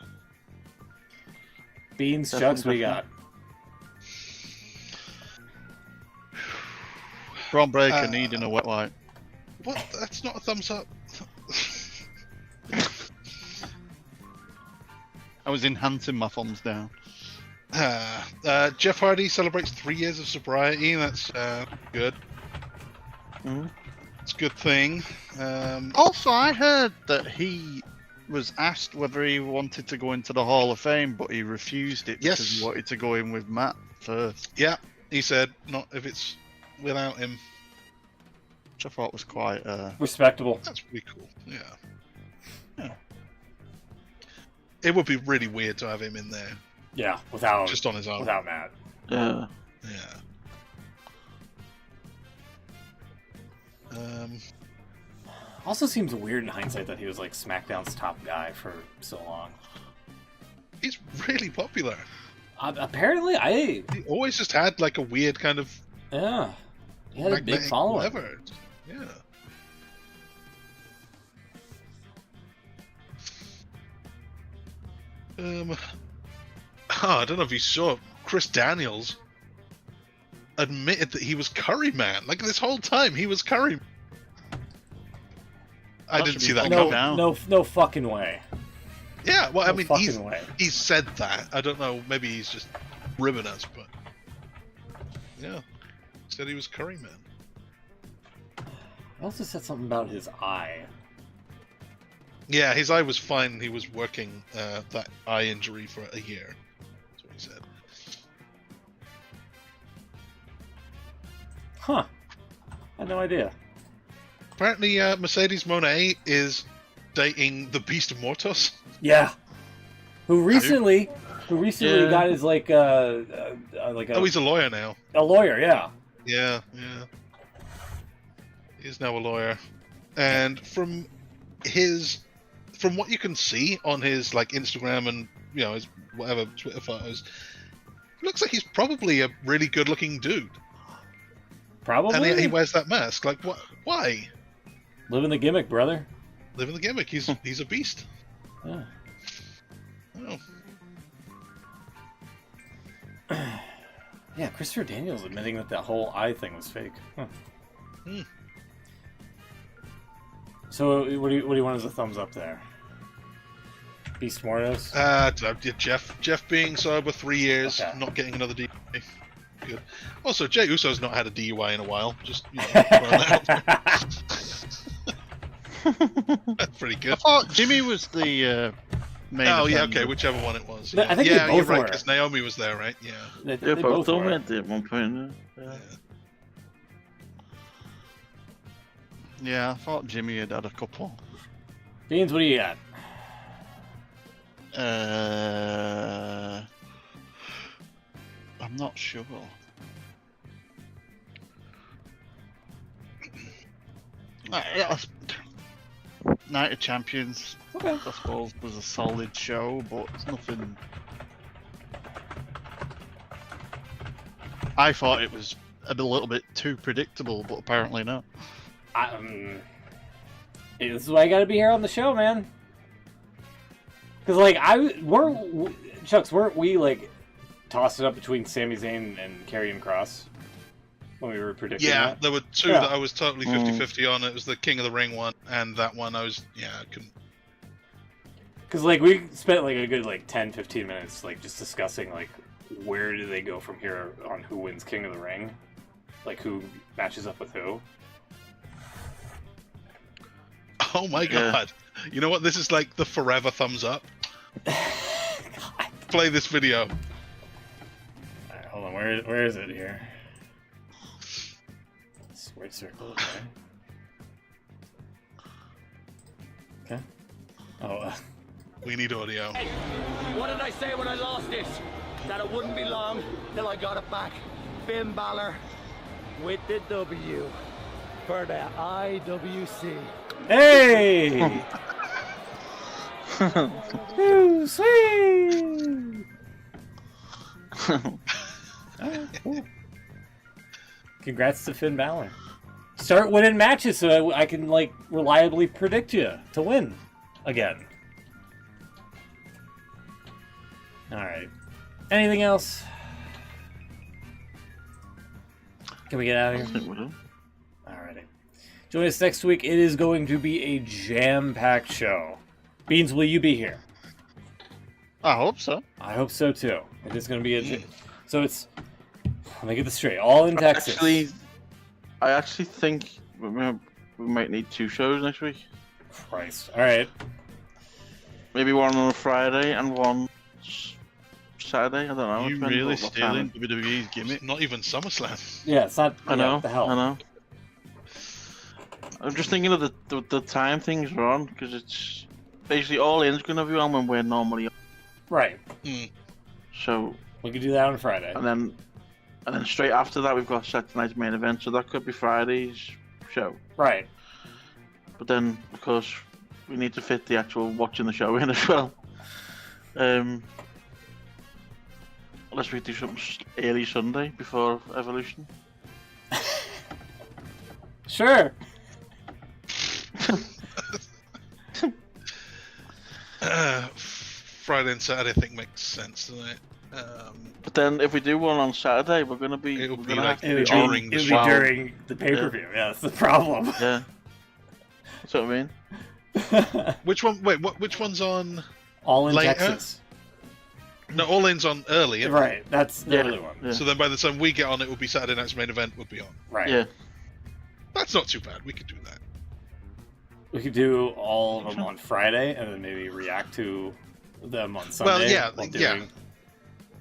Beans, Definitely, Chucks, we got. Braun Breaker needing a wet wipe. What? That's not a thumbs up. I was enhancing my thumbs down. Jeff Hardy celebrates 3 years of sobriety. That's good. It's a good thing. Also, I heard that he was asked whether he wanted to go into the Hall of Fame, but he refused it because he wanted to go in with Matt first. Yeah, he said not if it's without him. Which I thought was quite respectable. That's pretty cool. Yeah. It would be really weird to have him in there. Yeah, without just on his own. Without Matt. Yeah. Also seems weird in hindsight that he was like SmackDown's top guy for so long. He's really popular. Apparently, he always just had like a weird kind of he had a big following. Whatever. Yeah. I don't know if you saw Chris Daniels admitted that he was Curry Man. Like this whole time, he was Curry. I didn't see that coming. No fucking way. Yeah, well, I mean, way. He said that. I don't know. Maybe he's just ribbing us, but yeah, he said he was Curry Man. He also said something about his eye. Yeah, his eye was fine. He was working that eye injury for a year. That's what he said. Huh. I had no idea. Apparently, Mercedes Moné is dating the Beast of Mortos. Yeah. Who recently got his like a. Oh, he's a lawyer now. A lawyer, yeah. Yeah. He is now a lawyer, and from what you can see on his like Instagram and his whatever Twitter photos, looks like he's probably a really good-looking dude. Probably. And he wears that mask. Like, what? Why? Living the gimmick, brother. Living the gimmick. He's a beast. Yeah. Oh. Yeah, Christopher Daniels admitting that whole eye thing was fake. Huh. So, what do you want as a thumbs up there? Beast Mortos? Jeff being sober 3 years, not getting another DUI. Good. Also, Jey Uso's not had a DUI in a while. Just throwing that out. That's pretty good. I thought Jimmy was the main Oh, yeah, offender. okay, whichever one it was. I think they both you're right, were. because Naomi was there, right? Yeah. They both were. At one point. Yeah, I thought Jimmy had a couple. Beans, what do you got? I'm not sure. Night of Champions, I suppose, was a solid show, but it's nothing. I thought it was a little bit too predictable, but apparently not. This is why I gotta be here on the show, man. Because, like, Chucks, weren't we, like, tossed it up between Sami Zayn and Karrion Kross when we were predicting that? There were two that I was totally 50-50 on. It was the King of the Ring one, and that one I couldn't. Because, like, we spent, like, a good, like, 10-15 minutes, like, just discussing, like, where do they go from here on who wins King of the Ring? Like, who matches up with who? Oh my god. You know what? This is like the forever thumbs up. Play this video. Alright, hold on. Where is it here? Square circle, okay. Oh, we need audio. Hey, what did I say when I lost it? That it wouldn't be long till I got it back. Finn Balor, with the W for the IWC. Hey! Too sweet! Congrats to Finn Balor. Start winning matches so I can, like, reliably predict you to win again. Alright. Anything else? Can we get out of here? Alrighty. Join us next week. It is going to be a jam-packed show. Beans, will you be here? I hope so. I hope so too. It is going to be a... So it's... Let me get this straight. All in Texas. I actually think we might need 2 shows next week. Christ. Alright. Maybe one on a Friday and one Saturday. I don't know. You really stealing WWE's gimmick? Not even SummerSlam. Yeah, it's not... I know. The hell. I know. I'm just thinking of the time things are on, because it's basically All In's going to be on when we're normally on. Right. So... We could do that on Friday. And then straight after that we've got Saturday night's main event, so that could be Friday's show. Right. But then, of course, we need to fit the actual watching the show in as well. Unless we do something early Sunday before Evolution. Sure. Friday and Saturday, I think, makes sense, doesn't it? But then, if we do one on Saturday, we're gonna be. It'll be gonna like have to during the show. During the pay-per-view. Yeah, that's the problem. Yeah. That's what I mean. Which one? Wait, which one's on? All in later? Texas. No, All In's on early. Isn't Right. it? That's the early one. Yeah. So then, by the time we get on, it will be Saturday night's main event would be on. Right. Yeah. That's not too bad. We could do that. We could do all of them on Friday, and then maybe react to them on Sunday. Well, yeah, while yeah. doing...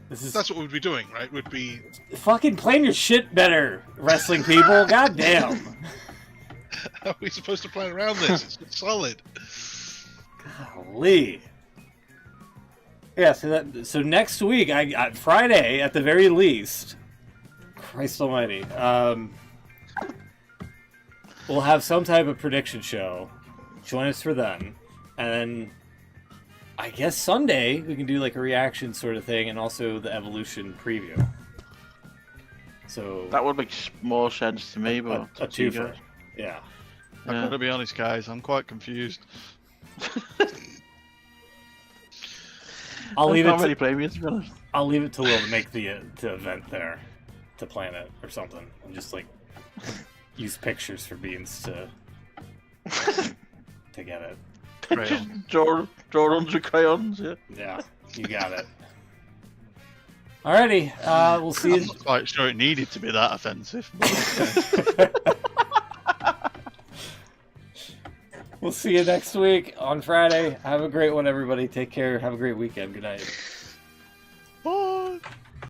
That's what we'd be doing, right? Would be fucking plan your shit better, wrestling people. God damn. How are we supposed to plan around this? It's solid. Golly. Yeah, so next week, Friday at the very least, Christ almighty, we'll have some type of prediction show. Join us for then. And then I guess Sunday we can do like a reaction sort of thing, and also the Evolution preview. So that would make more sense to me, but a twofer. Yeah. I've got to be honest, guys. I'm quite confused. I'll leave it. I'll leave it to Will to make the event there, to plan it or something, and just like use pictures for Beans to get it. Draw 100 crayons. Yeah. Yeah, you got it. Alrighty, we'll see you. I'm not quite sure it needed to be that offensive. We'll see you next week on Friday. Have a great one, everybody. Take care. Have a great weekend. Good night.